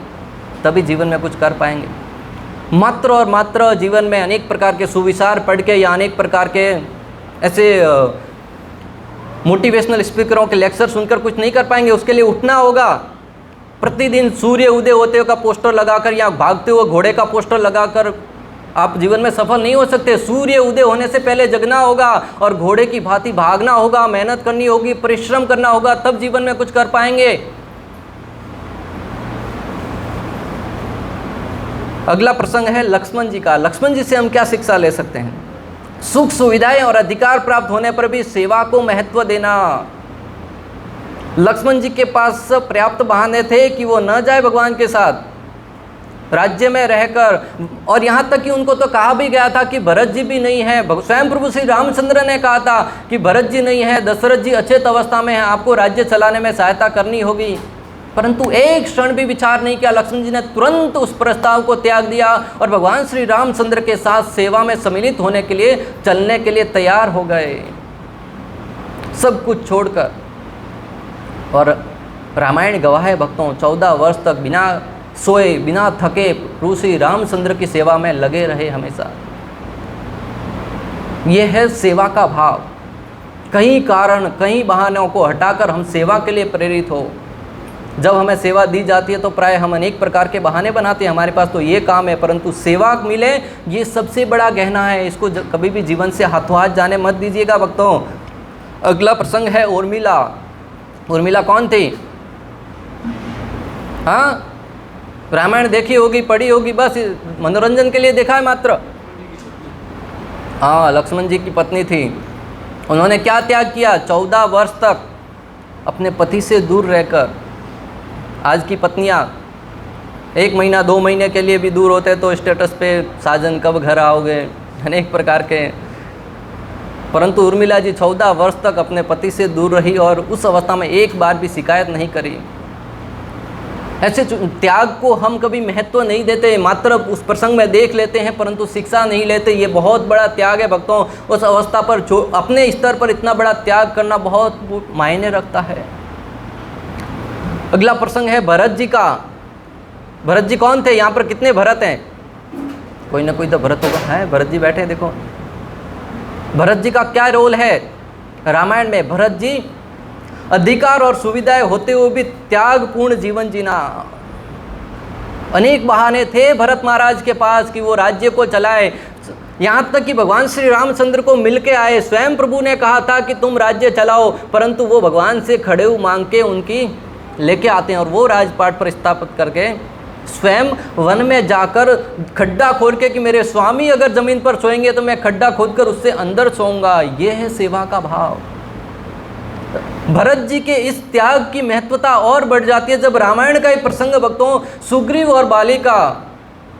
तभी जीवन में कुछ कर पाएंगे। मात्र और मात्र जीवन में अनेक प्रकार के सुविचार पढ़ के या अनेक प्रकार के ऐसे मोटिवेशनल स्पीकरों के लेक्चर सुनकर कुछ नहीं कर पाएंगे। उसके लिए उठना होगा, प्रतिदिन सूर्य उदय होते का पोस्टर लगाकर या भागते हुए घोड़े का पोस्टर लगाकर आप जीवन में सफल नहीं हो सकते। सूर्य उदय होने से पहले जगना होगा और घोड़े की भांति भागना होगा, मेहनत करनी होगी, परिश्रम करना होगा, तब जीवन में कुछ कर पाएंगे। अगला प्रसंग है लक्ष्मण जी का। लक्ष्मण जी से हम क्या शिक्षा ले सकते हैं? सुख सुविधाएं और अधिकार प्राप्त होने पर भी सेवा को महत्व देना। लक्ष्मण जी के पास पर्याप्त बहाने थे कि वो न जाए भगवान के साथ राज्य में रहकर, और यहाँ तक कि उनको तो कहा भी गया था कि भरत जी भी नहीं है। स्वयं प्रभु श्री रामचंद्र ने कहा था कि भरत जी नहीं है, दशरथ जी अचेत अवस्था में है, आपको राज्य चलाने में सहायता करनी होगी। परंतु एक क्षण भी विचार नहीं किया। लक्ष्मण जी ने तुरंत उस प्रस्ताव को त्याग दिया और भगवान श्री रामचंद्र के साथ सेवा में सम्मिलित होने के लिए, चलने के लिए तैयार हो गए, सब कुछ छोड़कर। और रामायण गवाह है भक्तों, 14 वर्ष तक बिना सोए बिना थके प्रभु श्री रामचंद्र की सेवा में लगे रहे हमेशा। यह है सेवा का भाव। कई कारण, कई बहानों को हटाकर हम सेवा के लिए प्रेरित हो। जब हमें सेवा दी जाती है तो प्राय हम अनेक प्रकार के बहाने बनाते हैं, हमारे पास तो ये काम है, परंतु सेवा मिले ये सबसे बड़ा गहना है। इसको कभी भी जीवन से हाथों हाथ जाने मत दीजिएगा भक्तों। अगला प्रसंग है उर्मिला। उर्मिला कौन थी? हाँ, रामायण देखी होगी, पढ़ी होगी, बस मनोरंजन के लिए देखा है मात्र। हाँ, लक्ष्मण जी की पत्नी थी। उन्होंने क्या त्याग किया? 14 वर्ष तक अपने पति से दूर रहकर। आज की पत्नियाँ 1 महीना 2 महीने के लिए भी दूर होते तो स्टेटस पे साजन कब घर आओगे, अनेक प्रकार के। परंतु उर्मिला जी 14 वर्ष तक अपने पति से दूर रही और उस अवस्था में एक बार भी शिकायत नहीं करी। ऐसे त्याग को हम कभी महत्व नहीं देते, मात्र उस प्रसंग में देख लेते हैं परंतु शिक्षा नहीं लेते। ये बहुत बड़ा त्याग है भक्तों। उस अवस्था पर जो अपने स्तर पर इतना बड़ा त्याग करना बहुत मायने रखता है। अगला प्रसंग है भरत जी का। भरत जी कौन थे? यहाँ पर कितने भरत हैं? कोई ना कोई तो भरत होगा। है भरत जी बैठे हैं, देखो भरत जी का क्या रोल है रामायण में। भरत जी अधिकार और सुविधाएं होते हुए भी त्यागपूर्ण जीवन जीना। अनेक बहाने थे भरत महाराज के पास कि वो राज्य को चलाए, यहाँ तक कि भगवान श्री रामचंद्र को मिलके आए। स्वयं प्रभु ने कहा था कि तुम राज्य चलाओ, परंतु वो भगवान से खड़े मांग के उनकी लेके आते हैं और वो राजपाट पर स्थापित करके स्वयं वन में जाकर खड्डा खोद के कि मेरे स्वामी अगर जमीन पर सोएंगे तो मैं खड्डा खोदकर उससे अंदर सोऊंगा। ये है सेवा का भाव। भरत जी के इस त्याग की महत्वता और बढ़ जाती है जब रामायण का एक प्रसंग भक्तों सुग्रीव और बाली का।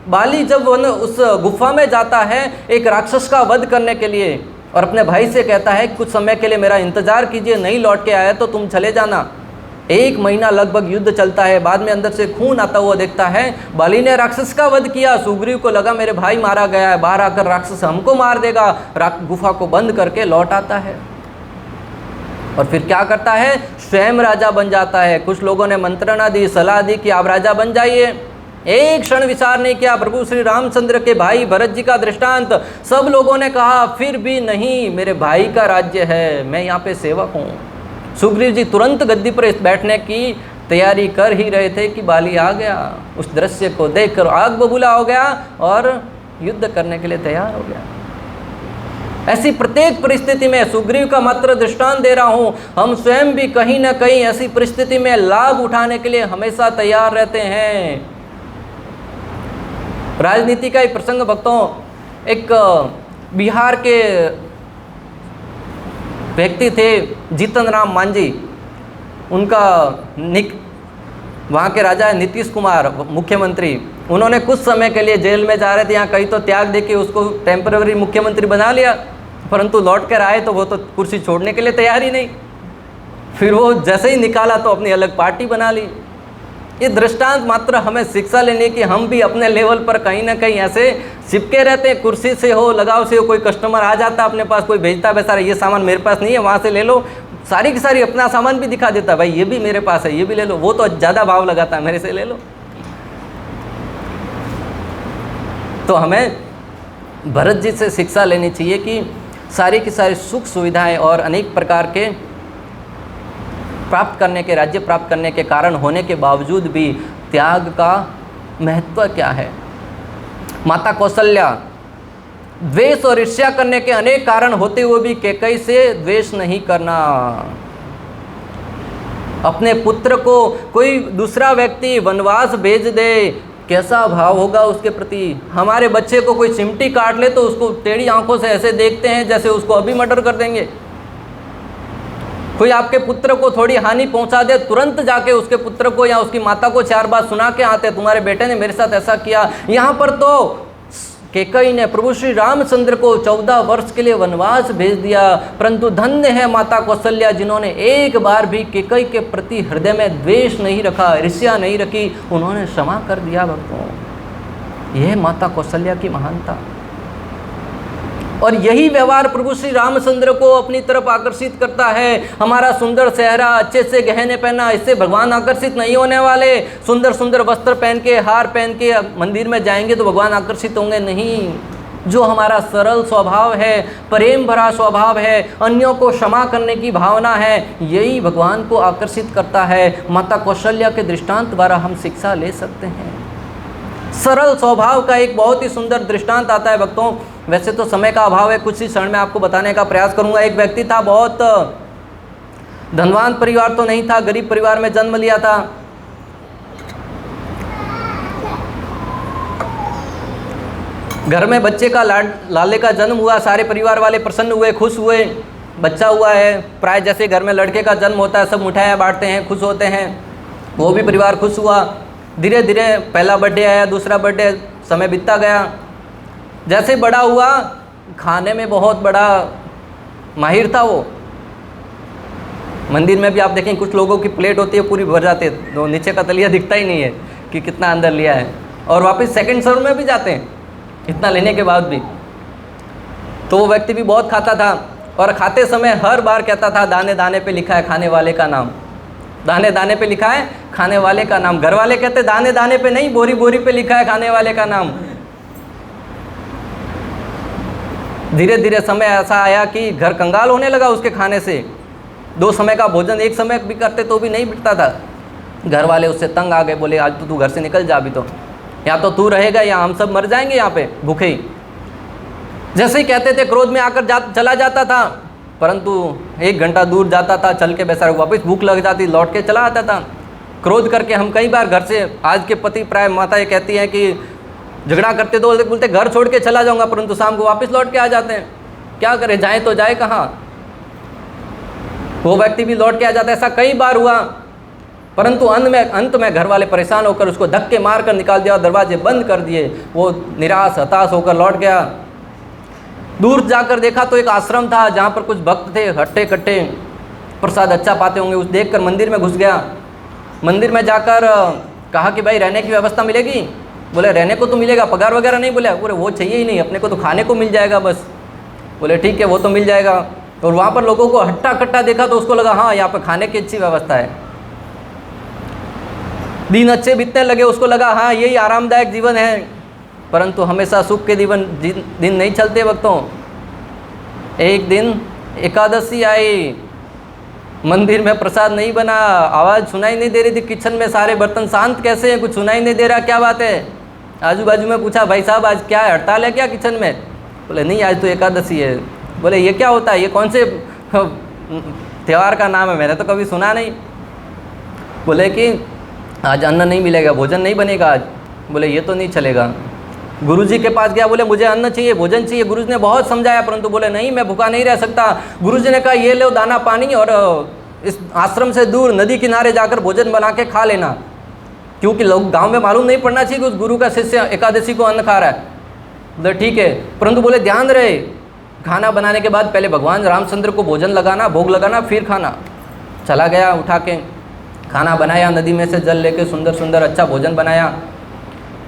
बाली जब उस गुफा में जाता है एक राक्षस का वध करने के लिए और अपने भाई से कहता है कुछ समय के लिए मेरा इंतजार कीजिए, नहीं लौट के आया तो तुम चले जाना। 1 महीना लगभग युद्ध चलता है, बाद में अंदर से खून आता हुआ देखता है। बाली ने राक्षस का वध किया, सुग्रीव को लगा मेरे भाई मारा गया है, बाहर आकर राक्षस हमको मार देगा। गुफा को बंद करके लौट आता है और फिर क्या करता है? स्वयं राजा बन जाता है। कुछ लोगों ने मंत्रणा दी, सलाह दी कि आप राजा बन जाइए। एक क्षण विचार नहीं किया। प्रभु श्री रामचंद्र के भाई भरत जी का दृष्टांत, सब लोगों ने कहा फिर भी नहीं, मेरे भाई का राज्य है, मैं यहाँ पे सेवक हूँ। सुग्रीव जी तुरंत गद्दी पर बैठने की तैयारी कर ही रहे थे कि बाली आ गया। उस दृश्य को देखकर आग बबूला हो गया और युद्ध करने के लिए तैयार हो गया। ऐसी प्रत्येक परिस्थिति में सुग्रीव का मात्र दृष्टांत दे रहा हूँ, हम स्वयं भी कहीं ना कहीं ऐसी परिस्थिति में लाभ उठाने के लिए हमेशा तैयार रहते हैं। राजनीति का एक प्रसंग भक्तों, एक बिहार के व्यक्ति थे जीतन राम मांझी, उनका वहाँ के राजा है नीतीश कुमार मुख्यमंत्री। उन्होंने कुछ समय के लिए जेल में जा रहे थे, यहाँ कहीं तो त्याग देके उसको टेम्पररी मुख्यमंत्री बना लिया, परंतु लौट कर आए तो वो तो कुर्सी छोड़ने के लिए तैयार ही नहीं। फिर वो जैसे ही निकाला तो अपनी अलग पार्टी बना ली। ये दृष्टांत मात्र हमें शिक्षा लेने की, हम भी अपने लेवल पर कहीं ना कहीं ऐसे चिपके रहते हैं। कुर्सी से हो, लगाव से हो, कोई कस्टमर आ जाता है अपने पास, कोई भेजता है बेचारा ये सामान मेरे पास नहीं है, वहाँ से ले लो, सारी की सारी अपना सामान भी दिखा देता है, भाई ये भी मेरे पास है, ये भी ले लो। वो तो ज़्यादा भाव लगाता है, मेरे से ले लो। तो हमें भरत जी से शिक्षा लेनी चाहिए कि सारी की सारी सुख सुविधाएं और अनेक प्रकार के प्राप्त करने के, राज्य प्राप्त करने के कारण होने के बावजूद भी त्याग का महत्व क्या है। माता कौशल्या, द्वेष और ईर्ष्या करने के अनेक कारण होते हुए भी कैकेयी से द्वेष नहीं करना। अपने पुत्र को कोई दूसरा व्यक्ति वनवास भेज दे, कैसा भाव होगा उसके प्रति। हमारे बच्चे को कोई चिमटी काट ले तो उसको टेढ़ी आंखों से ऐसे देखते हैं जैसे उसको अभी मर्डर कर देंगे। कोई आपके पुत्र को थोड़ी हानि पहुंचा दे, तुरंत जाके उसके पुत्र को या उसकी माता को 4 बात सुना के आते, तुम्हारे बेटे ने मेरे साथ ऐसा किया। यहाँ पर तो कैकेयी ने प्रभु श्री रामचंद्र को 14 वर्ष के लिए वनवास भेज दिया, परंतु धन्य है माता कौशल्या जिन्होंने एक बार भी कैकेयी के प्रति हृदय में द्वेष नहीं रखा, ईर्ष्या नहीं रखी, उन्होंने क्षमा कर दिया। भक्तों, यह माता कौशल्या की महानता। और यही व्यवहार प्रभु श्री रामचंद्र को अपनी तरफ आकर्षित करता है। हमारा सुंदर चेहरा, अच्छे से गहने पहना, इससे भगवान आकर्षित नहीं होने वाले। सुंदर सुंदर वस्त्र पहन के, हार पहन के मंदिर में जाएंगे तो भगवान आकर्षित होंगे नहीं। जो हमारा सरल स्वभाव है, प्रेम भरा स्वभाव है, अन्यों को क्षमा करने की भावना है, यही भगवान को आकर्षित करता है। माता कौशल्या के दृष्टांत द्वारा हम शिक्षा ले सकते हैं। सरल स्वभाव का एक बहुत ही सुंदर दृष्टांत आता है भक्तों। वैसे तो समय का अभाव है, कुछ ही क्षण में आपको बताने का प्रयास करूंगा। एक व्यक्ति था, बहुत धनवान परिवार तो नहीं था, गरीब परिवार में जन्म लिया था। घर में बच्चे का लाले का जन्म हुआ, सारे परिवार वाले प्रसन्न हुए, खुश हुए। बच्चा हुआ है, प्राय जैसे घर में लड़के का जन्म होता है, सब मिठाइयाँ बांटते हैं, खुश होते हैं। वो भी परिवार खुश हुआ। धीरे धीरे पहला बर्थडे आया, दूसरा बर्थडे, समय बीतता गया। जैसे बड़ा हुआ, खाने में बहुत बड़ा माहिर था वो। मंदिर में भी आप देखें कुछ लोगों की प्लेट होती है पूरी भर जाती है, तो नीचे का तलिया दिखता ही नहीं है कि कितना अंदर लिया है, और वापस सेकंड सर्व में भी जाते हैं इतना लेने के बाद भी। तो वो व्यक्ति भी बहुत खाता था, और खाते समय हर बार कहता था दाने दाने पे लिखा है खाने वाले का नाम, दाने दाने पे लिखा है खाने वाले का नाम। घर वाले कहते दाने दाने पे नहीं, बोरी बोरी पे लिखा है खाने वाले का नाम। धीरे धीरे समय ऐसा आया कि घर कंगाल होने लगा उसके खाने से। 2 समय का भोजन एक समय भी करते तो भी नहीं बिकता था। घर वाले उससे तंग आ गए, बोले आज तो तू घर से निकल जा, अभी तो या तो तू रहेगा या हम सब मर जाएंगे यहाँ पे भूखे ही। जैसे ही कहते थे क्रोध में आकर चला जाता था, परंतु 1 घंटा दूर जाता था चल के, बेचारा वापस भूख लग जाती, लौट के चला आता था। क्रोध करके हम कई बार घर से, आज के पति प्राय माताएं कहती हैं कि झगड़ा करते तो बोलते घर छोड़ के चला जाऊंगा, परंतु शाम को वापस लौट के आ जाते हैं। क्या करें, जाए तो जाए कहाँ। वो व्यक्ति भी लौट के आ जाता है। ऐसा कई बार हुआ, परंतु अंत में घर वाले परेशान होकर उसको धक्के मार कर निकाल दिया, दरवाजे बंद कर दिए। वो निराश हताश होकर लौट गया। दूर जाकर देखा तो एक आश्रम था जहाँ पर कुछ भक्त थे, हट्टे कट्टे, प्रसाद अच्छा पाते होंगे, उस देखकर मंदिर में घुस गया। मंदिर में जाकर कहा कि भाई रहने की व्यवस्था मिलेगी? बोले रहने को तो मिलेगा, पगार वगैरह नहीं। बोले वो चाहिए ही नहीं, अपने को तो खाने को मिल जाएगा बस। बोले ठीक है, वो तो मिल जाएगा। और वहाँ पर लोगों को हट्टा कट्टा देखा तो उसको लगा हाँ यहाँ पर खाने की अच्छी व्यवस्था है। दिन अच्छे बीतने लगे, उसको लगा हाँ यही आरामदायक जीवन है। परंतु हमेशा सुख के दिन नहीं चलते वक्तों। एक दिन एकादशी आई, मंदिर में प्रसाद नहीं बना, आवाज़ सुनाई नहीं दे रही थी। किचन में सारे बर्तन शांत कैसे हैं, कुछ सुनाई नहीं दे रहा, क्या बात है? आजू बाजू में पूछा भाई साहब आज क्या है, हड़ताल है क्या किचन में? बोले नहीं आज तो एकादशी है। बोले ये क्या होता है, ये कौन से त्यौहार का नाम है, मैंने तो कभी सुना नहीं। बोले कि आज अन्न नहीं मिलेगा, भोजन नहीं बनेगा आज। बोले ये तो नहीं चलेगा। गुरुजी के पास गया, बोले मुझे अन्न चाहिए, भोजन चाहिए। गुरुजी ने बहुत समझाया, परंतु बोले नहीं मैं भूखा नहीं रह सकता। गुरुजी ने कहा ये लो दाना पानी, और इस आश्रम से दूर नदी किनारे जाकर भोजन बना के खा लेना, क्योंकि लोग गांव में मालूम नहीं पड़ना चाहिए कि उस गुरु का शिष्य एकादशी को अन्न खा रहा है। बोले ठीक है, परंतु बोले ध्यान रहे खाना बनाने के बाद पहले भगवान रामचंद्र को भोजन लगाना, भोग लगाना, फिर खाना। चला गया, उठा के खाना बनाया, नदी में से जल लेके सुंदर सुंदर अच्छा भोजन बनाया।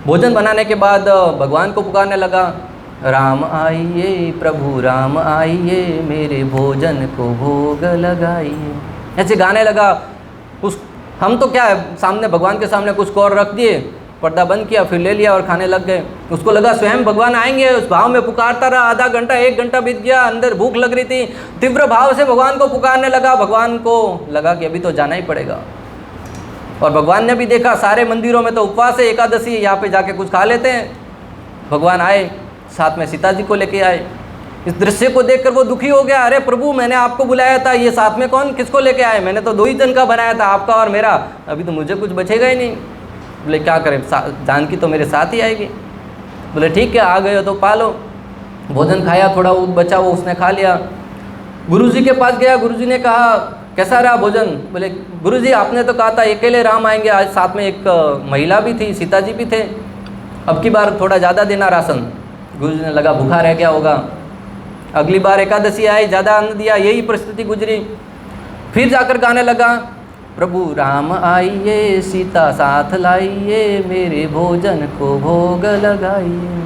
भोजन बनाने के बाद भगवान को पुकारने लगा, राम आइए प्रभु राम आइए, मेरे भोजन को भोग लगाइए। ऐसे गाने लगा। हम तो क्या है, सामने भगवान के सामने कुछ और रख दिए, पर्दा बंद किया, फिर ले लिया और खाने लग गए। उसको लगा स्वयं भगवान आएंगे, उस भाव में पुकारता रहा। आधा घंटा 1 घंटा बीत गया, अंदर भूख लग रही थी, तीव्र भाव से भगवान को पुकारने लगा। भगवान को लगा कि अभी तो जाना ही पड़ेगा। और भगवान ने भी देखा सारे मंदिरों में तो उपवास है, एकादशी, यहाँ पे जाके कुछ खा लेते हैं। भगवान आए, साथ में सीता जी को लेके आए। इस दृश्य को देखकर वो दुखी हो गया। अरे प्रभु मैंने आपको बुलाया था, ये साथ में कौन किसको लेके आए? मैंने तो 2 ही जन का बनाया था, आपका और मेरा, अभी तो मुझे कुछ बचेगा ही नहीं। बोले क्या करें, जानकी तो मेरे साथ ही आएगी। बोले ठीक है, आ गए हो तो पालो। भोजन खाया, थोड़ा बचा वो उसने खा लिया। गुरुजी के पास गया, गुरुजी ने कहा कैसा रहा भोजन? बोले गुरुजी आपने तो कहा था अकेले राम आएंगे, आज साथ में एक महिला भी थी, सीता जी भी थे, अब की बार थोड़ा ज़्यादा देना राशन। गुरुजी ने लगा भूखा रह गया होगा, अगली बार एकादशी आई, ज़्यादा अन्न दिया, यही परिस्थिति गुजरी। फिर जाकर गाने लगा, प्रभु राम आइए सीता साथ लाइए, मेरे भोजन को भोग लगाइए।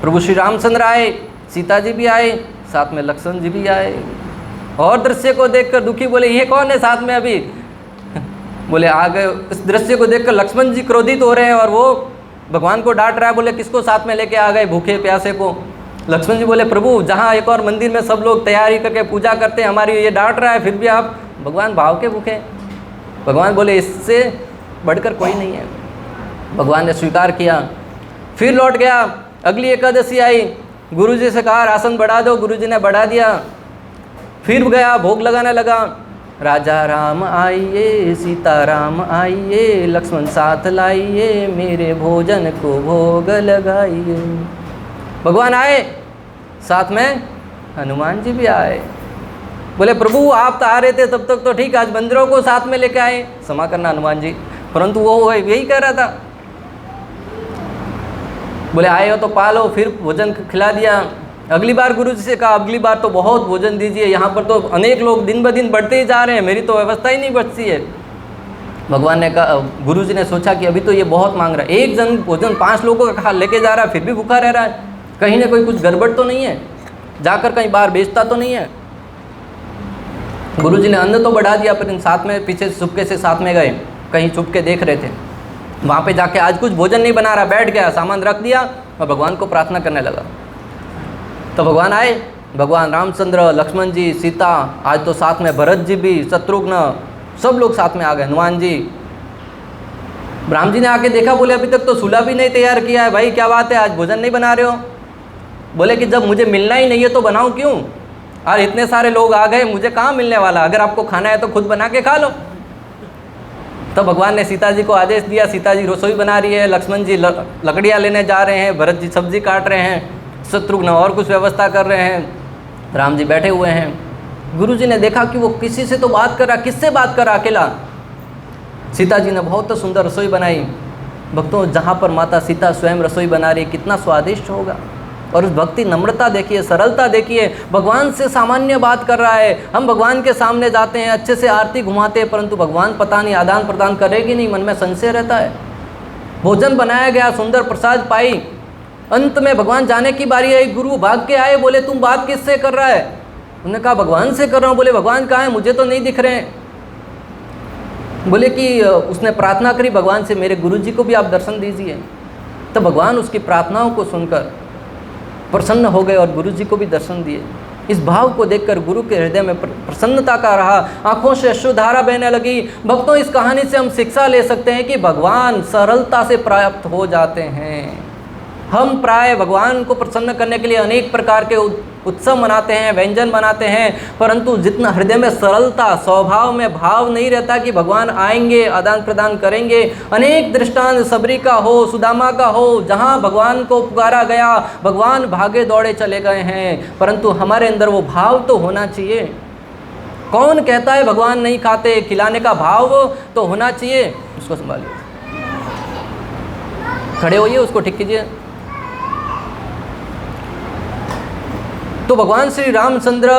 प्रभु श्री रामचंद्र आए, सीता जी भी आए, साथ में लक्ष्मण जी भी आए। और दृश्य को देखकर दुखी बोले ये कौन है साथ में अभी? बोले आ गए। इस दृश्य को देखकर लक्ष्मण जी क्रोधित हो रहे हैं और वो भगवान को डांट रहा है। बोले किसको साथ में लेके आ गए भूखे प्यासे को? लक्ष्मण जी बोले प्रभु जहाँ एक और मंदिर में सब लोग तैयारी करके पूजा करते हैं, हमारी ये डांट रहा है, फिर भी आप भगवान भाव के भूखे। भगवान बोले इससे बढ़कर कोई नहीं है। भगवान ने स्वीकार किया, फिर लौट गया। अगली एकादशी आई, गुरुजी से कहा राशन बढ़ा दो, गुरुजी ने बढ़ा दिया। फिर गया, भोग लगाने लगा, राजा राम आइए सीता राम आइए, लक्ष्मण साथ लाइए, मेरे भोजन को भोग लगाइए। भगवान आए, साथ में हनुमान जी भी आए। बोले प्रभु आप तो आ रहे थे तब तक तो ठीक, आज बंदरों को साथ में लेके आए। क्षमा करना हनुमान जी, परंतु वो यही कह रहा था, बोले आए हो तो पालो, फिर भोजन खिला दिया। अगली बार गुरु जी से कहा अगली बार तो बहुत भोजन दीजिए, यहाँ पर तो अनेक लोग दिन ब दिन बढ़ते ही जा रहे हैं, मेरी तो व्यवस्था ही नहीं बचती है। भगवान ने कहा, गुरु जी ने सोचा कि अभी तो ये बहुत मांग रहा है, एक जन भोजन 5 लोगों का लेके जा रहा है, फिर भी भूखा रह रहा है, कहीं ना कोई कुछ गड़बड़ तो नहीं है, जाकर कहीं बाहर बेचता तो नहीं है। गुरु जी ने अन्न तो बढ़ा दिया, पर इन साथ में पीछे चुपके से साथ में गए, कहीं छुप के देख रहे थे। वहाँ पे जाके आज कुछ भोजन नहीं बना रहा, बैठ गया, सामान रख दिया और भगवान को प्रार्थना करने लगा। तो भगवान आए, भगवान रामचंद्र, लक्ष्मण जी, सीता, आज तो साथ में भरत जी भी, शत्रुघ्न, सब लोग साथ में आ गए, हनुमान जी। ब्राह्मण जी ने आके देखा, बोले अभी तक तो सूला भी नहीं तैयार किया है, भाई क्या बात है, आज भोजन नहीं बना रहे हो? बोले कि जब मुझे मिलना ही नहीं है तो बनाऊं क्यों, और इतने सारे लोग आ गए, मुझे कहाँ मिलने वाला, अगर आपको खाना है तो खुद बना के खा लो। तो भगवान ने सीता जी को आदेश दिया, सीता जी रसोई बना रही है, लक्ष्मण जी लकड़ियाँ लेने जा रहे हैं, भरत जी सब्जी काट रहे हैं, शत्रुघ्न और कुछ व्यवस्था कर रहे हैं, राम जी बैठे हुए हैं। गुरु जी ने देखा कि वो किसी से तो बात कर रहा, किससे बात कर रहा अकेला? सीता जी ने बहुत सुंदर रसोई बनाई। भक्तों, जहाँ पर माता सीता स्वयं रसोई बना रही, कितना स्वादिष्ट होगा। और उस भक्ति, नम्रता देखिए, सरलता देखिए, भगवान से सामान्य बात कर रहा है। हम भगवान के सामने जाते हैं, अच्छे से आरती घुमाते हैं, परंतु भगवान पता नहीं आदान प्रदान करेगी नहीं, मन में संशय रहता है। भोजन बनाया गया, सुंदर प्रसाद पाई, अंत में भगवान जाने की बारी आई, गुरु भाग के आए, बोले तुम बात किससे कर रहा है? उन्होंने कहा भगवान से कर रहा हूँ। बोले भगवान कहाँ है, मुझे तो नहीं दिख रहे हैं। बोले कि उसने प्रार्थना करी भगवान से, मेरे गुरु जी को भी आप दर्शन दीजिए। तो भगवान उसकी प्रार्थनाओं को सुनकर प्रसन्न हो गए और गुरु जी को भी दर्शन दिए। इस भाव को देखकर गुरु के हृदय में प्रसन्नता का रहा, आंखों से अश्रुधारा बहने लगी। भक्तों, इस कहानी से हम शिक्षा ले सकते हैं कि भगवान सरलता से प्राप्त हो जाते हैं। हम प्राय भगवान को प्रसन्न करने के लिए अनेक प्रकार के उत्सव मनाते हैं, व्यंजन बनाते हैं, परंतु जितना हृदय में सरलता, स्वभाव में भाव नहीं रहता कि भगवान आएंगे, आदान प्रदान करेंगे। अनेक दृष्टांत सबरी का हो, सुदामा का हो, जहाँ भगवान को पुकारा गया, भगवान भागे दौड़े चले गए हैं, परंतु हमारे अंदर वो भाव तो होना चाहिए। कौन कहता है भगवान नहीं खाते? खिलाने का भाव तो होना चाहिए। उसको संभालिए, खड़े होइए, उसको ठीक कीजिए। तो भगवान श्री रामचंद्र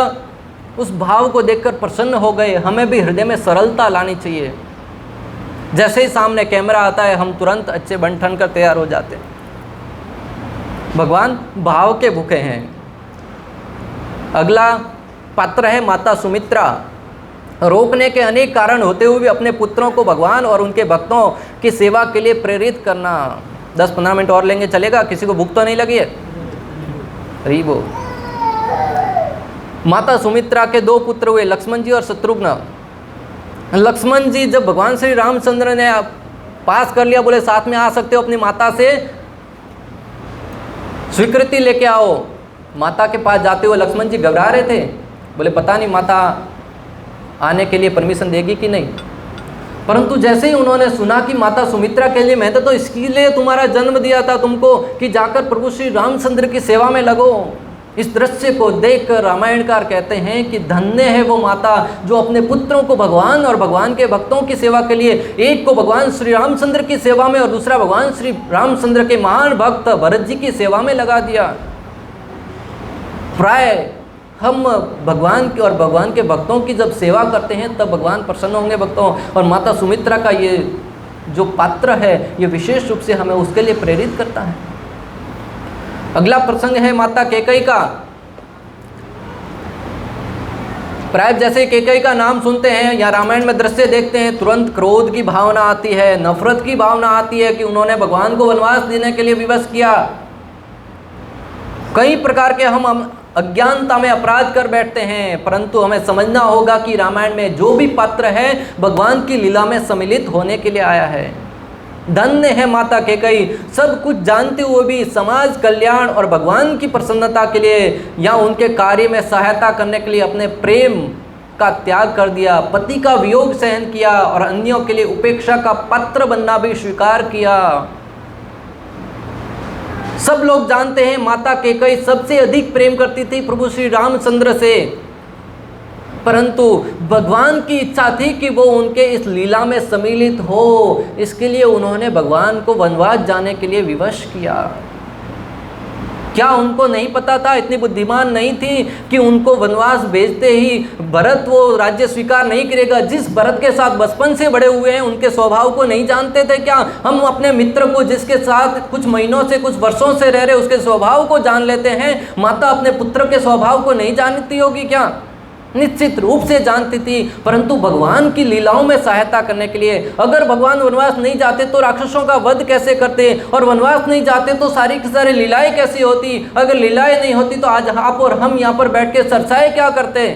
उस भाव को देखकर प्रसन्न हो गए। हमें भी हृदय में सरलता लानी चाहिए। जैसे ही सामने कैमरा आता है, हम तुरंत अच्छे बन ठन कर तैयार हो जाते हैं। भगवान भाव के भूखे हैं। अगला पात्र है माता सुमित्रा। रोकने के अनेक कारण होते हुए भी अपने पुत्रों को भगवान और उनके भक्तों की सेवा के लिए प्रेरित करना। 10-15 मिनट और लेंगे, चलेगा? किसी को भूख तो नहीं लगी है? रीबो। माता सुमित्रा के 2 पुत्र हुए, लक्ष्मण जी और शत्रुघ्न। लक्ष्मण जी जब भगवान श्री रामचंद्र ने पास कर लिया, बोले साथ में आ सकते हो, अपनी माता से स्वीकृति लेके आओ। माता के पास जाते हुए लक्ष्मण जी घबरा रहे थे, बोले पता नहीं माता आने के लिए परमिशन देगी कि नहीं। परंतु जैसे ही उन्होंने सुना कि माता सुमित्रा के लिए, मैं तो इसके लिए तुम्हारा जन्म दिया था तुमको कि जाकर प्रभु श्री रामचंद्र की सेवा में लगो। इस दृश्य को देखकर रामायणकार कहते हैं कि धन्य है वो माता जो अपने पुत्रों को भगवान और भगवान के भक्तों की सेवा के लिए, एक को भगवान श्री रामचंद्र की सेवा में और दूसरा भगवान श्री रामचंद्र के महान भक्त भरत जी की सेवा में लगा दिया। प्राय हम भगवान की और भगवान के भक्तों की जब सेवा करते हैं तब भगवान प्रसन्न होंगे भक्तों। और माता सुमित्रा का ये जो पात्र है, ये विशेष रूप से हमें उसके लिए प्रेरित करता है। अगला प्रसंग है माता कैकेयी का। प्राय जैसे कैकेयी का नाम सुनते हैं या रामायण में दृश्य देखते हैं, तुरंत क्रोध की भावना आती है, नफरत की भावना आती है कि उन्होंने भगवान को वनवास देने के लिए विवश किया। कई प्रकार के हम अज्ञानता में अपराध कर बैठते हैं, परंतु हमें समझना होगा कि रामायण में जो भी पात्र है भगवान की लीला में सम्मिलित होने के लिए आया है। धन्य है माता कैकेयी, सब कुछ जानते हुए भी समाज कल्याण और भगवान की प्रसन्नता के लिए या उनके कार्य में सहायता करने के लिए अपने प्रेम का त्याग कर दिया, पति का वियोग सहन किया और अन्यों के लिए उपेक्षा का पात्र बनना भी स्वीकार किया। सब लोग जानते हैं माता कैकेयी सबसे अधिक प्रेम करती थी प्रभु श्री रामचंद्र से। परंतु भगवान की इच्छा थी कि वो उनके इस लीला में सम्मिलित हो, इसके लिए उन्होंने भगवान को वनवास जाने के लिए विवश किया। क्या उनको नहीं पता था, इतनी बुद्धिमान नहीं थी कि उनको वनवास भेजते ही भरत वो राज्य स्वीकार नहीं करेगा? जिस भरत के साथ बचपन से बड़े हुए हैं उनके स्वभाव को नहीं जानते थे क्या? हम अपने मित्र को जिसके साथ कुछ महीनों से कुछ वर्षों से रह रहे उसके स्वभाव को जान लेते हैं, माता अपने पुत्र के स्वभाव को नहीं जानती होगी क्या? निश्चित रूप से जानती थी, परंतु भगवान की लीलाओं में सहायता करने के लिए, अगर भगवान वनवास नहीं जाते तो राक्षसों का वध कैसे करते, और वनवास नहीं जाते तो सारी की सारी लीलाएं कैसी होती, अगर लीलाएं नहीं होती तो आज आप और हम यहाँ पर बैठ के चर्चाएं क्या करते।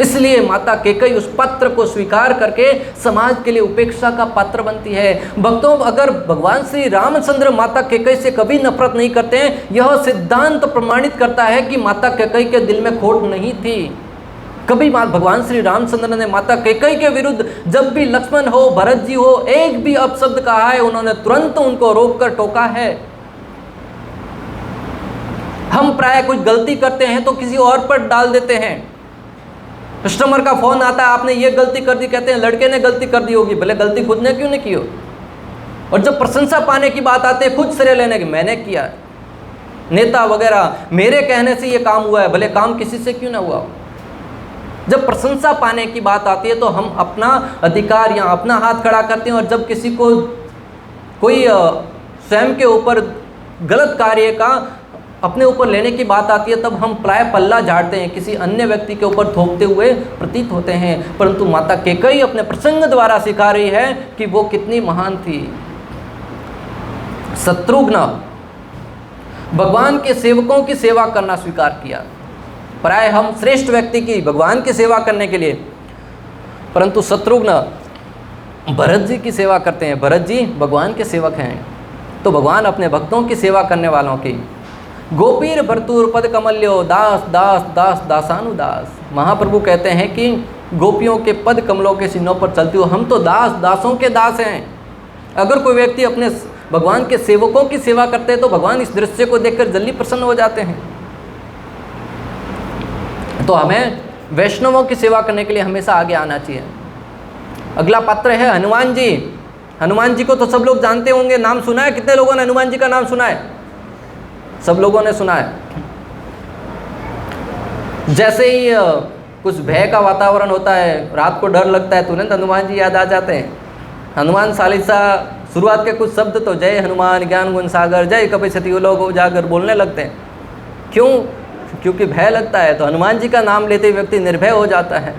इसलिए माता कैकेयी उस पत्र को स्वीकार करके समाज के लिए उपेक्षा का पात्र बनती है। भक्तों, अगर भगवान श्री रामचंद्र माता कैकेयी से कभी नफरत नहीं करते हैं, यह सिद्धांत प्रमाणित करता है कि माता कैकेयी के दिल में खोट नहीं थी। कभी भगवान श्री रामचंद्र ने माता कैकेयी के विरुद्ध जब भी लक्ष्मण हो, भरत जी हो, एक भी अपशब्द कहा है, उन्होंने तुरंत उनको रोककर टोका है। हम प्राय कुछ गलती करते हैं तो किसी और पर डाल देते हैं। कस्टमर का फोन आता है, आपने ये गलती कर दी, कहते हैं लड़के ने गलती कर दी होगी, भले गलती खुद ने क्यों नहीं की हो। और जब प्रशंसा पाने की बात आती है, खुद श्रेय लेने की, मैंने किया, नेता वगैरह मेरे कहने से ये काम हुआ है, भले काम किसी से क्यों ना हुआ हो। जब प्रशंसा पाने की बात आती है तो हम अपना अधिकार या अपना हाथ खड़ा करते हैं, और जब किसी को कोई स्वयं के ऊपर गलत कार्य का अपने ऊपर लेने की बात आती है तब हम प्राय पल्ला झाड़ते हैं, किसी अन्य व्यक्ति के ऊपर थोपते हुए प्रतीत होते हैं। परंतु माता कैकेयी अपने प्रसंग द्वारा सिखा रही है कि वो कितनी महान थी। शत्रुघ्न भगवान के सेवकों की सेवा करना स्वीकार किया। प्राय हम श्रेष्ठ व्यक्ति की भगवान की सेवा करने के लिए, परंतु शत्रुघ्न भरत जी की सेवा करते हैं। भरत जी भगवान के सेवक हैं, तो भगवान अपने भक्तों की सेवा करने वालों की। गोपीर भरतूर पद कमल्यो दास दास दास दासानुदास। महाप्रभु कहते हैं कि गोपियों के पद कमलों के चिन्हों पर चलती हो, हम तो दास दासों के दास हैं। अगर कोई व्यक्ति अपने भगवान के सेवकों की सेवा करते हैं तो भगवान इस दृश्य को देखकर जल्दी प्रसन्न हो जाते हैं। तो हमें वैष्णवों की सेवा करने के लिए हमेशा आगे आना चाहिए। अगला पात्र है हनुमान जी। हनुमान जी को तो सब लोग जानते होंगे, नाम सुना है? कितने लोगों ने हनुमान जी का नाम सुना है? सब लोगों ने सुना है। जैसे ही कुछ भय का वातावरण होता है, रात को डर लगता है, तुरंत हनुमान जी याद आ जाते हैं। हनुमान चालीसा शुरुआत के कुछ शब्द तो जय हनुमान ज्ञान गुण सागर जय कपीसति लोग उजागर बोलने लगते हैं। क्यों? क्योंकि भय लगता है। तो हनुमान जी का नाम लेते ही व्यक्ति निर्भय हो जाता है।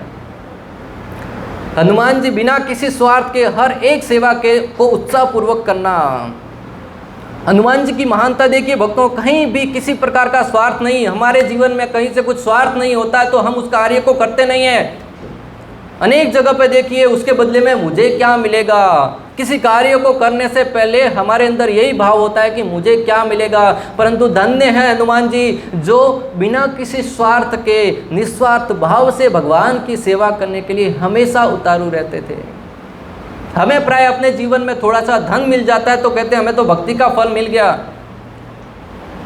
हनुमान जी बिना किसी स्वार्थ के हर एक सेवा के को उत्साहपूर्वक करना। हनुमान जी की महानता देखिए भक्तों, कहीं भी किसी प्रकार का स्वार्थ नहीं। हमारे जीवन में कहीं से कुछ स्वार्थ नहीं होता है तो हम उस कार्य को करते नहीं हैं। अनेक जगह पे देखिए उसके बदले में मुझे क्या मिलेगा। किसी कार्य को करने से पहले हमारे अंदर यही भाव होता है कि मुझे क्या मिलेगा। परंतु धन्य है हनुमान जी जो बिना किसी स्वार्थ के निस्वार्थ भाव से भगवान की सेवा करने के लिए हमेशा उतारू रहते थे। हमें प्राय अपने जीवन में थोड़ा सा धन मिल जाता है तो कहते हैं हमें तो भक्ति का फल मिल गया।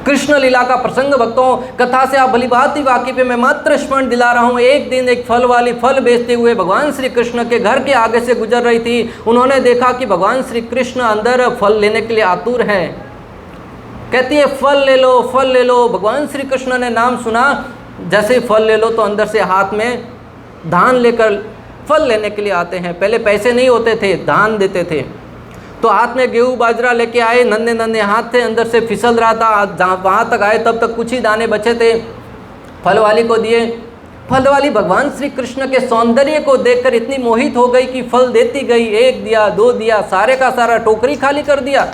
कृष्ण लीला का प्रसंग भक्तों, कथा से आप भली बात ही वाकिफ है। मैं मात्र स्मरण दिला रहा हूँ। एक दिन एक फल वाली फल बेचते हुए भगवान श्री कृष्ण के घर के आगे से गुजर रही थी। उन्होंने देखा कि भगवान श्री कृष्ण अंदर फल लेने के लिए आतुर हैं। कहती है फल ले लो, फल ले लो। भगवान श्री कृष्ण ने नाम सुना, जैसे फल ले लो तो अंदर से हाथ में धान लेकर फल लेने के लिए आते हैं। पहले पैसे नहीं होते थे, धान देते थे। तो हाथ में गेहूँ बाजरा लेके आए, नन्हे नन्हे हाथ थे, अंदर से फिसल रहा था। जहाँ वहाँ तक आए तब तक कुछ ही दाने बचे थे, फल वाली को दिए। फल वाली भगवान श्री कृष्ण के सौंदर्य को देखकर इतनी मोहित हो गई कि फल देती गई। एक दिया, दो दिया, सारे का सारा टोकरी खाली कर दिया।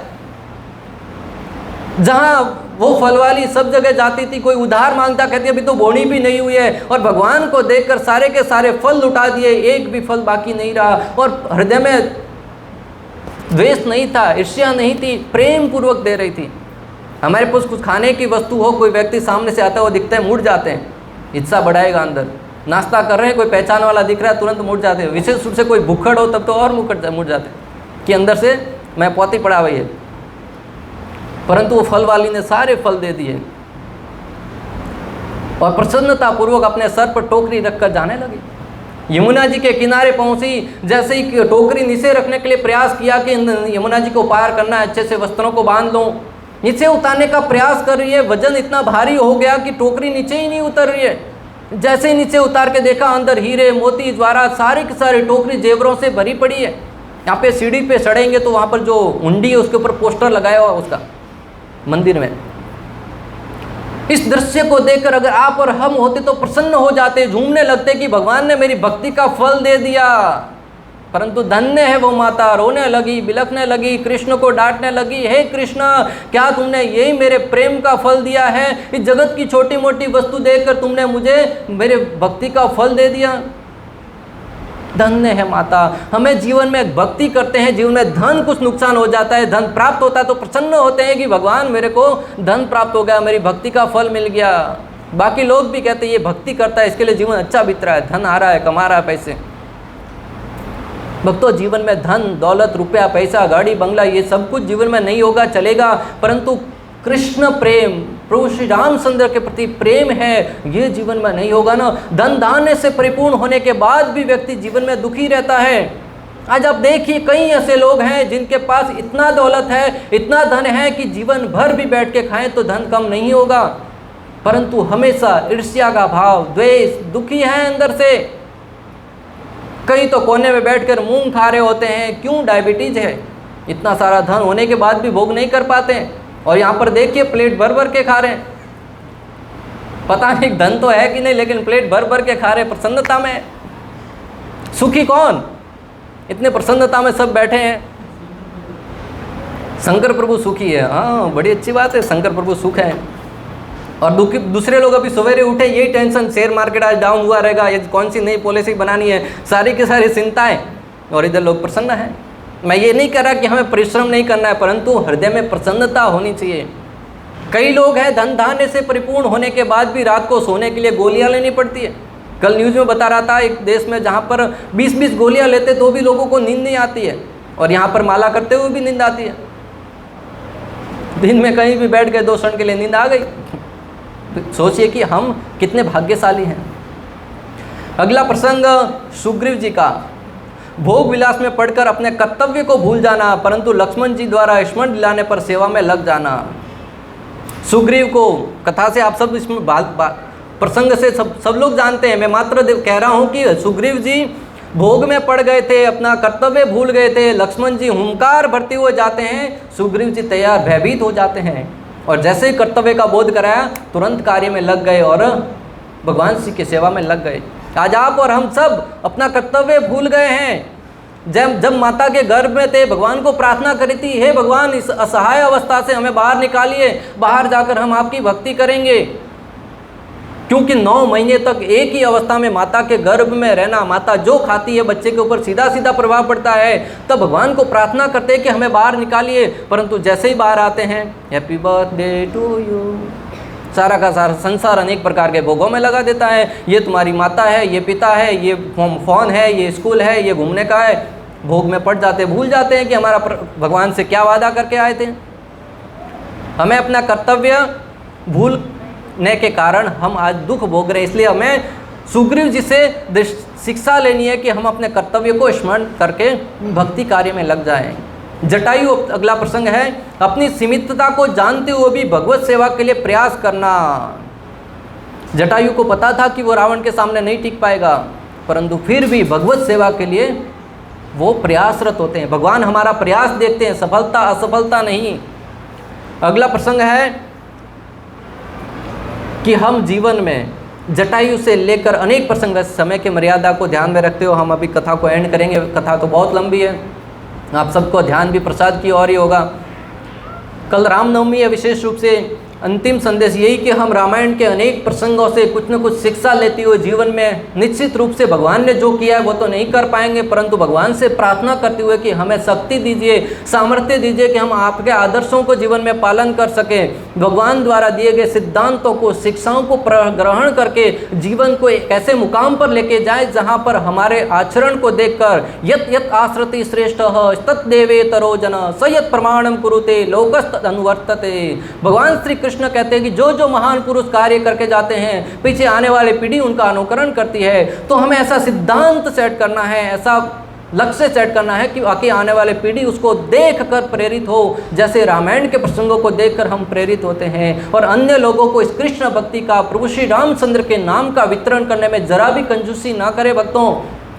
जहाँ वो फल वाली सब जगह जाती थी, कोई उधार मांगता, कहती अभी तो बोनी भी नहीं हुई है। और भगवान को देखकर सारे के सारे फल लुटा दिए, एक भी फल बाकी नहीं रहा। और हृदय में द्वेष नहीं था, ईर्ष्या नहीं थी, प्रेम पूर्वक दे रही थी। हमारे पास कुछ खाने की वस्तु हो, कोई व्यक्ति सामने से आता है, वो दिखता है, मुड़ जाते हैं, इच्छा बढ़ाएगा अंदर। नाश्ता कर रहे हैं, कोई पहचान वाला दिख रहा है, तुरंत मुड़ जाते हैं। विशेष रूप से कोई भूखड़ हो तब तो और मुड़ जाते हैं कि अंदर से मैं पौती पड़ा हुई है। परंतु वो फल वाली ने सारे फल दे दिए। और प्रसन्नतापूर्वक अपने सर पर टोकरी रखकर जाने लगी। यमुना जी के किनारे पहुंची, जैसे ही टोकरी नीचे रखने के लिए प्रयास किया कि यमुना जी को पार करना है, अच्छे से वस्त्रों को बांध लो, नीचे उतारने का प्रयास कर रही है, वजन इतना भारी हो गया कि टोकरी नीचे ही नहीं उतर रही है। जैसे ही नीचे उतार के देखा, अंदर हीरे मोती ज्वारात सारी की सारी टोकरी जेवरों से भरी पड़ी है। यहाँ पे सीढ़ी पे चढ़ेंगे तो वहाँ पर जो हुंडी है उसके ऊपर पोस्टर लगाया हुआ उसका मंदिर में। इस दृश्य को देखकर अगर आप और हम होते तो प्रसन्न हो जाते, झूमने लगते कि भगवान ने मेरी भक्ति का फल दे दिया। परंतु धन्य है वो माता, रोने लगी, बिलखने लगी, कृष्ण को डांटने लगी, हे कृष्ण, क्या तुमने यही मेरे प्रेम का फल दिया है? इस जगत की छोटी मोटी वस्तु देखकर तुमने मुझे मेरे भक्ति का फल दे दिया। धन्य है माता। हमें जीवन में भक्ति करते हैं, जीवन में धन कुछ नुकसान हो जाता है, धन प्राप्त होता है तो प्रसन्न होते हैं कि भगवान मेरे को धन प्राप्त हो गया, मेरी भक्ति का फल मिल गया। बाकी लोग भी कहते हैं ये भक्ति करता है, इसके लिए जीवन अच्छा बीत रहा है, धन आ रहा है, कमा रहा है पैसे। भक्तों, जीवन में धन दौलत रुपया पैसा गाड़ी बंगला ये सब कुछ जीवन में नहीं होगा, चलेगा, परंतु कृष्ण प्रेम, प्रभु श्री रामचंद्र के प्रति प्रेम है, ये जीवन में नहीं होगा ना। धन धान्य से परिपूर्ण होने के बाद भी व्यक्ति जीवन में दुखी रहता है। आज आप देखिए कई ऐसे लोग हैं जिनके पास इतना दौलत है, इतना धन है कि जीवन भर भी बैठ के खाएं तो धन कम नहीं होगा, परंतु हमेशा ईर्ष्या का भाव, द्वेष, दुखी है अंदर से। कई तो कोने में बैठकर मूंग खा रहे होते हैं। क्यों? डायबिटीज है, इतना सारा धन होने के बाद भी भोग नहीं कर पाते हैं। और यहाँ पर देखिए प्लेट भर भर के खा रहे हैं। पता नहीं धन तो है कि नहीं, लेकिन प्लेट भर भर के खा रहे, प्रसन्नता में। सुखी कौन? इतने प्रसन्नता में सब बैठे हैं। शंकर प्रभु सुखी है, हाँ बड़ी अच्छी बात है, शंकर प्रभु सुख है। और दूसरे लोग अभी सवेरे उठे, यही टेंशन, शेयर मार्केट आज डाउन हुआ रहेगा, ये कौन सी नई पॉलिसी बनानी है, सारी की सारी चिंताएं, और इधर लोग प्रसन्न हैं। मैं ये नहीं कह रहा कि हमें परिश्रम नहीं करना है, परंतु हृदय में प्रसन्नता होनी चाहिए। कई लोग हैं धन धान्य से परिपूर्ण होने के बाद भी रात को सोने के लिए गोलियां लेनी पड़ती है। कल न्यूज़ में बता रहा था एक देश में जहाँ पर 20-20 गोलियां लेते तो भी लोगों को नींद नहीं आती है, और यहाँ पर माला करते हुए भी नींद आती है। दिन में कहीं भी बैठ गए 2 क्षण के लिए नींद आ गई। सोचिए कि हम कितने भाग्यशाली हैं। अगला प्रसंग सुग्रीव जी का, भोग विलास में पड़कर अपने कर्तव्य को भूल जाना, परंतु लक्ष्मण जी द्वारा स्मरण दिलाने पर सेवा में लग जाना। सुग्रीव को कथा से आप सब इसमें प्रसंग से सब लोग जानते हैं। मैं मात्र कह रहा हूँ कि सुग्रीव जी भोग में पड़ गए थे, अपना कर्तव्य भूल गए थे। लक्ष्मण जी हुंकार भरते हुए जाते हैं, सुग्रीव जी तैयार भयभीत हो जाते हैं, और जैसे ही कर्तव्य का बोध कराया तुरंत कार्य में लग गए और भगवान श्री की सेवा में लग गए। आज आप और हम सब अपना कर्तव्य भूल गए हैं। जब माता के गर्भ में थे, भगवान को प्रार्थना करी थी, हे भगवान इस असहाय अवस्था से हमें बाहर निकालिए, बाहर जाकर हम आपकी भक्ति करेंगे। क्योंकि 9 महीने तक एक ही अवस्था में माता के गर्भ में रहना, माता जो खाती है बच्चे के ऊपर सीधा सीधा प्रभाव पड़ता है। तब भगवान को प्रार्थना करते हैं कि हमें बाहर निकालिए, परंतु जैसे ही बाहर आते हैं, हैप्पी बर्थडे टू यू, सारा का सारा संसार अनेक प्रकार के भोगों में लगा देता है। ये तुम्हारी माता है, ये पिता है, ये फोन है, ये स्कूल है, ये घूमने का है। भोग में पड़ जाते, भूल जाते हैं कि हमारा भगवान से क्या वादा करके आए थे। हमें अपना कर्तव्य भूलने के कारण हम आज दुख भोग रहे। इसलिए हमें सुग्रीव जी से शिक्षा लेनी है कि हम अपने कर्तव्य को स्मरण करके भक्ति कार्य में लग जाएं। जटायु अगला प्रसंग है, अपनी सीमितता को जानते हुए भी भगवत सेवा के लिए प्रयास करना। जटायु को पता था कि वो रावण के सामने नहीं टिक पाएगा, परंतु फिर भी भगवत सेवा के लिए वो प्रयासरत होते हैं। भगवान हमारा प्रयास देखते हैं, सफलता असफलता नहीं। अगला प्रसंग है कि हम जीवन में जटायु से लेकर अनेक प्रसंग, समय की मर्यादा को ध्यान में रखते हो हम अभी कथा को एंड करेंगे। कथा तो बहुत लंबी है, आप सबको ध्यान भी प्रसाद की और ही होगा। कल रामनवमी है, विशेष रूप से अंतिम संदेश यही कि हम रामायण के अनेक प्रसंगों से कुछ न कुछ शिक्षा लेते हुए जीवन में निश्चित रूप से भगवान ने जो किया है वो तो नहीं कर पाएंगे, परंतु भगवान से प्रार्थना करते हुए कि हमें शक्ति दीजिए, सामर्थ्य दीजिए कि हम आपके आदर्शों को जीवन में पालन कर सकें। भगवान द्वारा दिए गए सिद्धांतों को, शिक्षाओं को ग्रहण करके जीवन को एक ऐसे मुकाम पर लेके जाए जहाँ पर हमारे आचरण को देखकर यत यत आश्रति श्रेष्ठ तत्देवे तरो जन स यत प्रमाणम कुरुते लोकस्त अनुवर्तते। भगवान श्री कृष्ण कहते हैं कि जो जो महान पुरुष कार्य करके जाते हैं, पीछे आने वाली पीढ़ी उनका अनुकरण करती है। तो हमें ऐसा सिद्धांत सेट करना है, ऐसा लक्ष्य सेट करना है कि आगे आने वाले पीढ़ी उसको देखकर प्रेरित हो, जैसे रामायण के प्रसंगों को देखकर हम प्रेरित होते हैं। और अन्य लोगों को इस कृष्ण भक्ति का, प्रभु श्री रामचंद्र के नाम का वितरण करने में जरा भी कंजूसी ना करें भक्तों।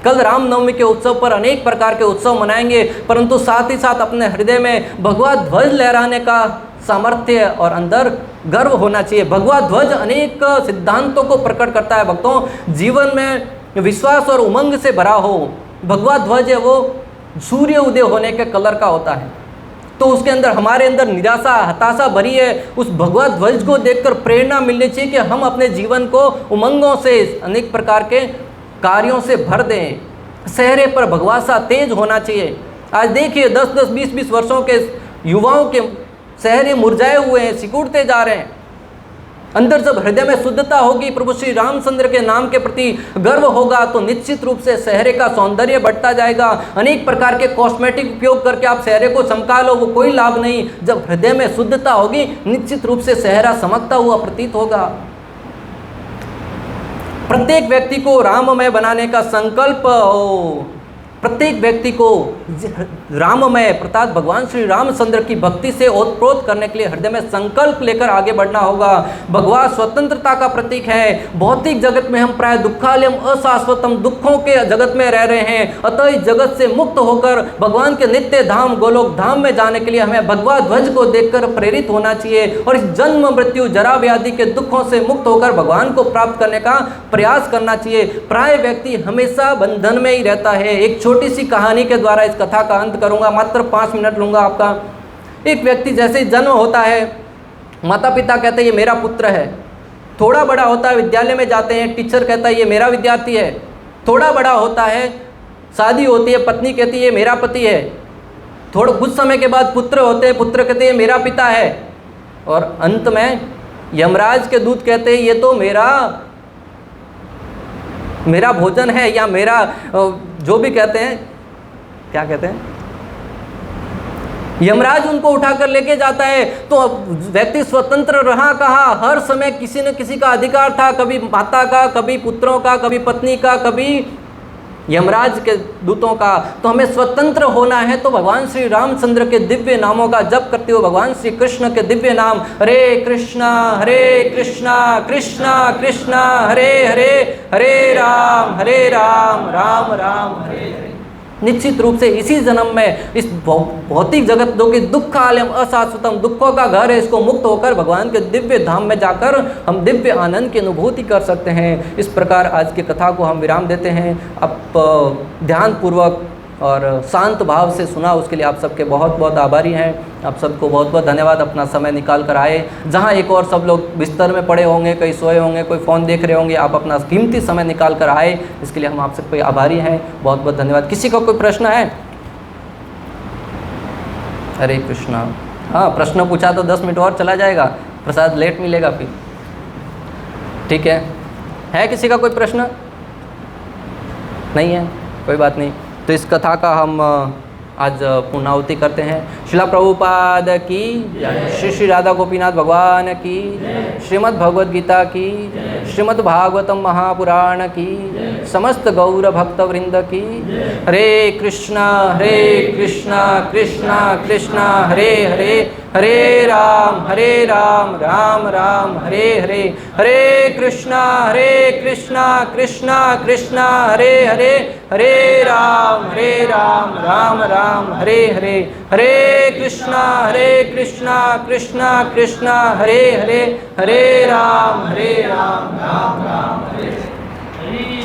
कल रामनवमी के उत्सव पर अनेक प्रकार के उत्सव मनाएंगे, परंतु साथ ही साथ अपने हृदय में भगवा ध्वज लहराने का सामर्थ्य और अंदर गर्व होना चाहिए। भगवा ध्वज अनेक सिद्धांतों को प्रकट करता है भक्तों। जीवन में विश्वास और उमंग से भरा हो। भगवा ध्वज है वो सूर्य उदय होने के कलर का होता है, तो उसके अंदर हमारे अंदर निराशा, हताशा भरी है। उस भगवा ध्वज को देखकर प्रेरणा मिलनी चाहिए कि हम अपने जीवन को उमंगों से, अनेक प्रकार के कार्यों से भर दें। चेहरे पर भगवा सा तेज होना चाहिए। आज देखिए 10-10, 20-20 वर्षों के युवाओं के चेहरे मुरझाए हुए हैं, सिकुड़ते जा रहे हैं। अंदर जब हृदय में शुद्धता होगी, प्रभु श्री रामचंद्र के नाम के प्रति गर्व होगा, तो निश्चित रूप से चेहरे का सौंदर्य बढ़ता जाएगा। अनेक प्रकार के कॉस्मेटिक उपयोग करके आप चेहरे को चमका लो, वो कोई लाभ नहीं। जब हृदय में शुद्धता होगी, निश्चित रूप से चेहरा चमकता हुआ प्रतीत होगा। प्रत्येक व्यक्ति को राममय बनाने का संकल्प हो। प्रत्येक व्यक्ति को राममय अर्थात भगवान श्री रामचंद्र की भक्ति से ओतप्रोत करने के लिए हृदय में संकल्प लेकर आगे बढ़ना होगा। भगवा स्वतंत्रता का प्रतीक है। भौतिक जगत में हम प्राय दुखालयम अशाश्वतम, दुखों के जगत में रह रहे हैं। अतः इस जगत से मुक्त होकर भगवान के नित्य धाम गोलोक धाम में जाने के लिए हमें भगवा ध्वज को देखकर प्रेरित होना चाहिए और इस जन्म मृत्यु जरा व्याधि के दुखों से मुक्त होकर भगवान को प्राप्त करने का प्रयास करना चाहिए। प्राय व्यक्ति हमेशा बंधन में ही रहता है। एक छोटी सी कहानी के द्वारा इस कथा का अंत करूंगा, मात्र 5 मिनट लूंगा आपका। एक व्यक्ति जैसे जन्म होता है, माता पिता कहते हैं ये मेरा पुत्र है। थोड़ा बड़ा होता है, विद्यालय में जाते हैं, टीचर कहता है ये मेरा विद्यार्थी है। थोड़ा बड़ा होता है, शादी होती है, पत्नी कहती है ये मेरा पति है। थोड़ा कुछ समय के बाद पुत्र होते हैं, पुत्र कहते हैं मेरा पिता है। और अंत में यमराज के दूत कहते हैं ये तो मेरा भोजन है, या मेरा जो भी कहते हैं, क्या कहते हैं, यमराज उनको उठाकर लेके जाता है। तो व्यक्ति स्वतंत्र रहा कहाँ? हर समय किसी न किसी का अधिकार था, कभी माता का, कभी पुत्रों का, कभी पत्नी का, कभी यमराज के दूतों का। तो हमें स्वतंत्र होना है, तो भगवान श्री रामचंद्र के दिव्य नामों का जप करते हो। भगवान श्री कृष्ण के दिव्य नाम हरे कृष्णा कृष्णा कृष्णा हरे हरे, हरे राम राम राम हरे हरे। निश्चित रूप से इसी जन्म में इस भौतिक जगत जो कि दुखालयम अशाश्वतम, दुखों का घर है, इसको मुक्त होकर भगवान के दिव्य धाम में जाकर हम दिव्य आनंद की अनुभूति कर सकते हैं। इस प्रकार आज की कथा को हम विराम देते हैं। आप ध्यानपूर्वक और शांत भाव से सुना, उसके लिए आप सबके बहुत बहुत आभारी हैं। आप सबको बहुत बहुत धन्यवाद, अपना समय निकाल कर आए। जहाँ एक और सब लोग बिस्तर में पड़े होंगे, कहीं सोए होंगे, कोई फ़ोन देख रहे होंगे, आप अपना कीमती समय निकाल कर आए, इसके लिए हम आप सबको आभारी हैं। बहुत बहुत धन्यवाद। किसी का कोई प्रश्न है? हरे कृष्णा। हाँ, प्रश्न पूछा तो 10 मिनट और चला जाएगा, प्रसाद लेट मिलेगा फिर। ठीक है किसी का कोई प्रश्न? नहीं है, कोई बात नहीं। तो इस कथा का हम आज पूर्णाहुति करते हैं। श्रीला प्रभुपाद की, श्री श्री राधा गोपीनाथ भगवान की, श्रीमद् भगवद गीता की, श्रीमद् भागवतम महापुराण की, समस्त गौर भक्त वृंद की। हरे कृष्णा कृष्णा कृष्णा हरे हरे, हरे राम राम राम हरे हरे। हरे कृष्णा कृष्णा कृष्णा हरे हरे, हरे राम राम राम हरे हरे। हरे कृष्णा कृष्णा कृष्णा हरे हरे, हरे राम राम राम हरे हरे।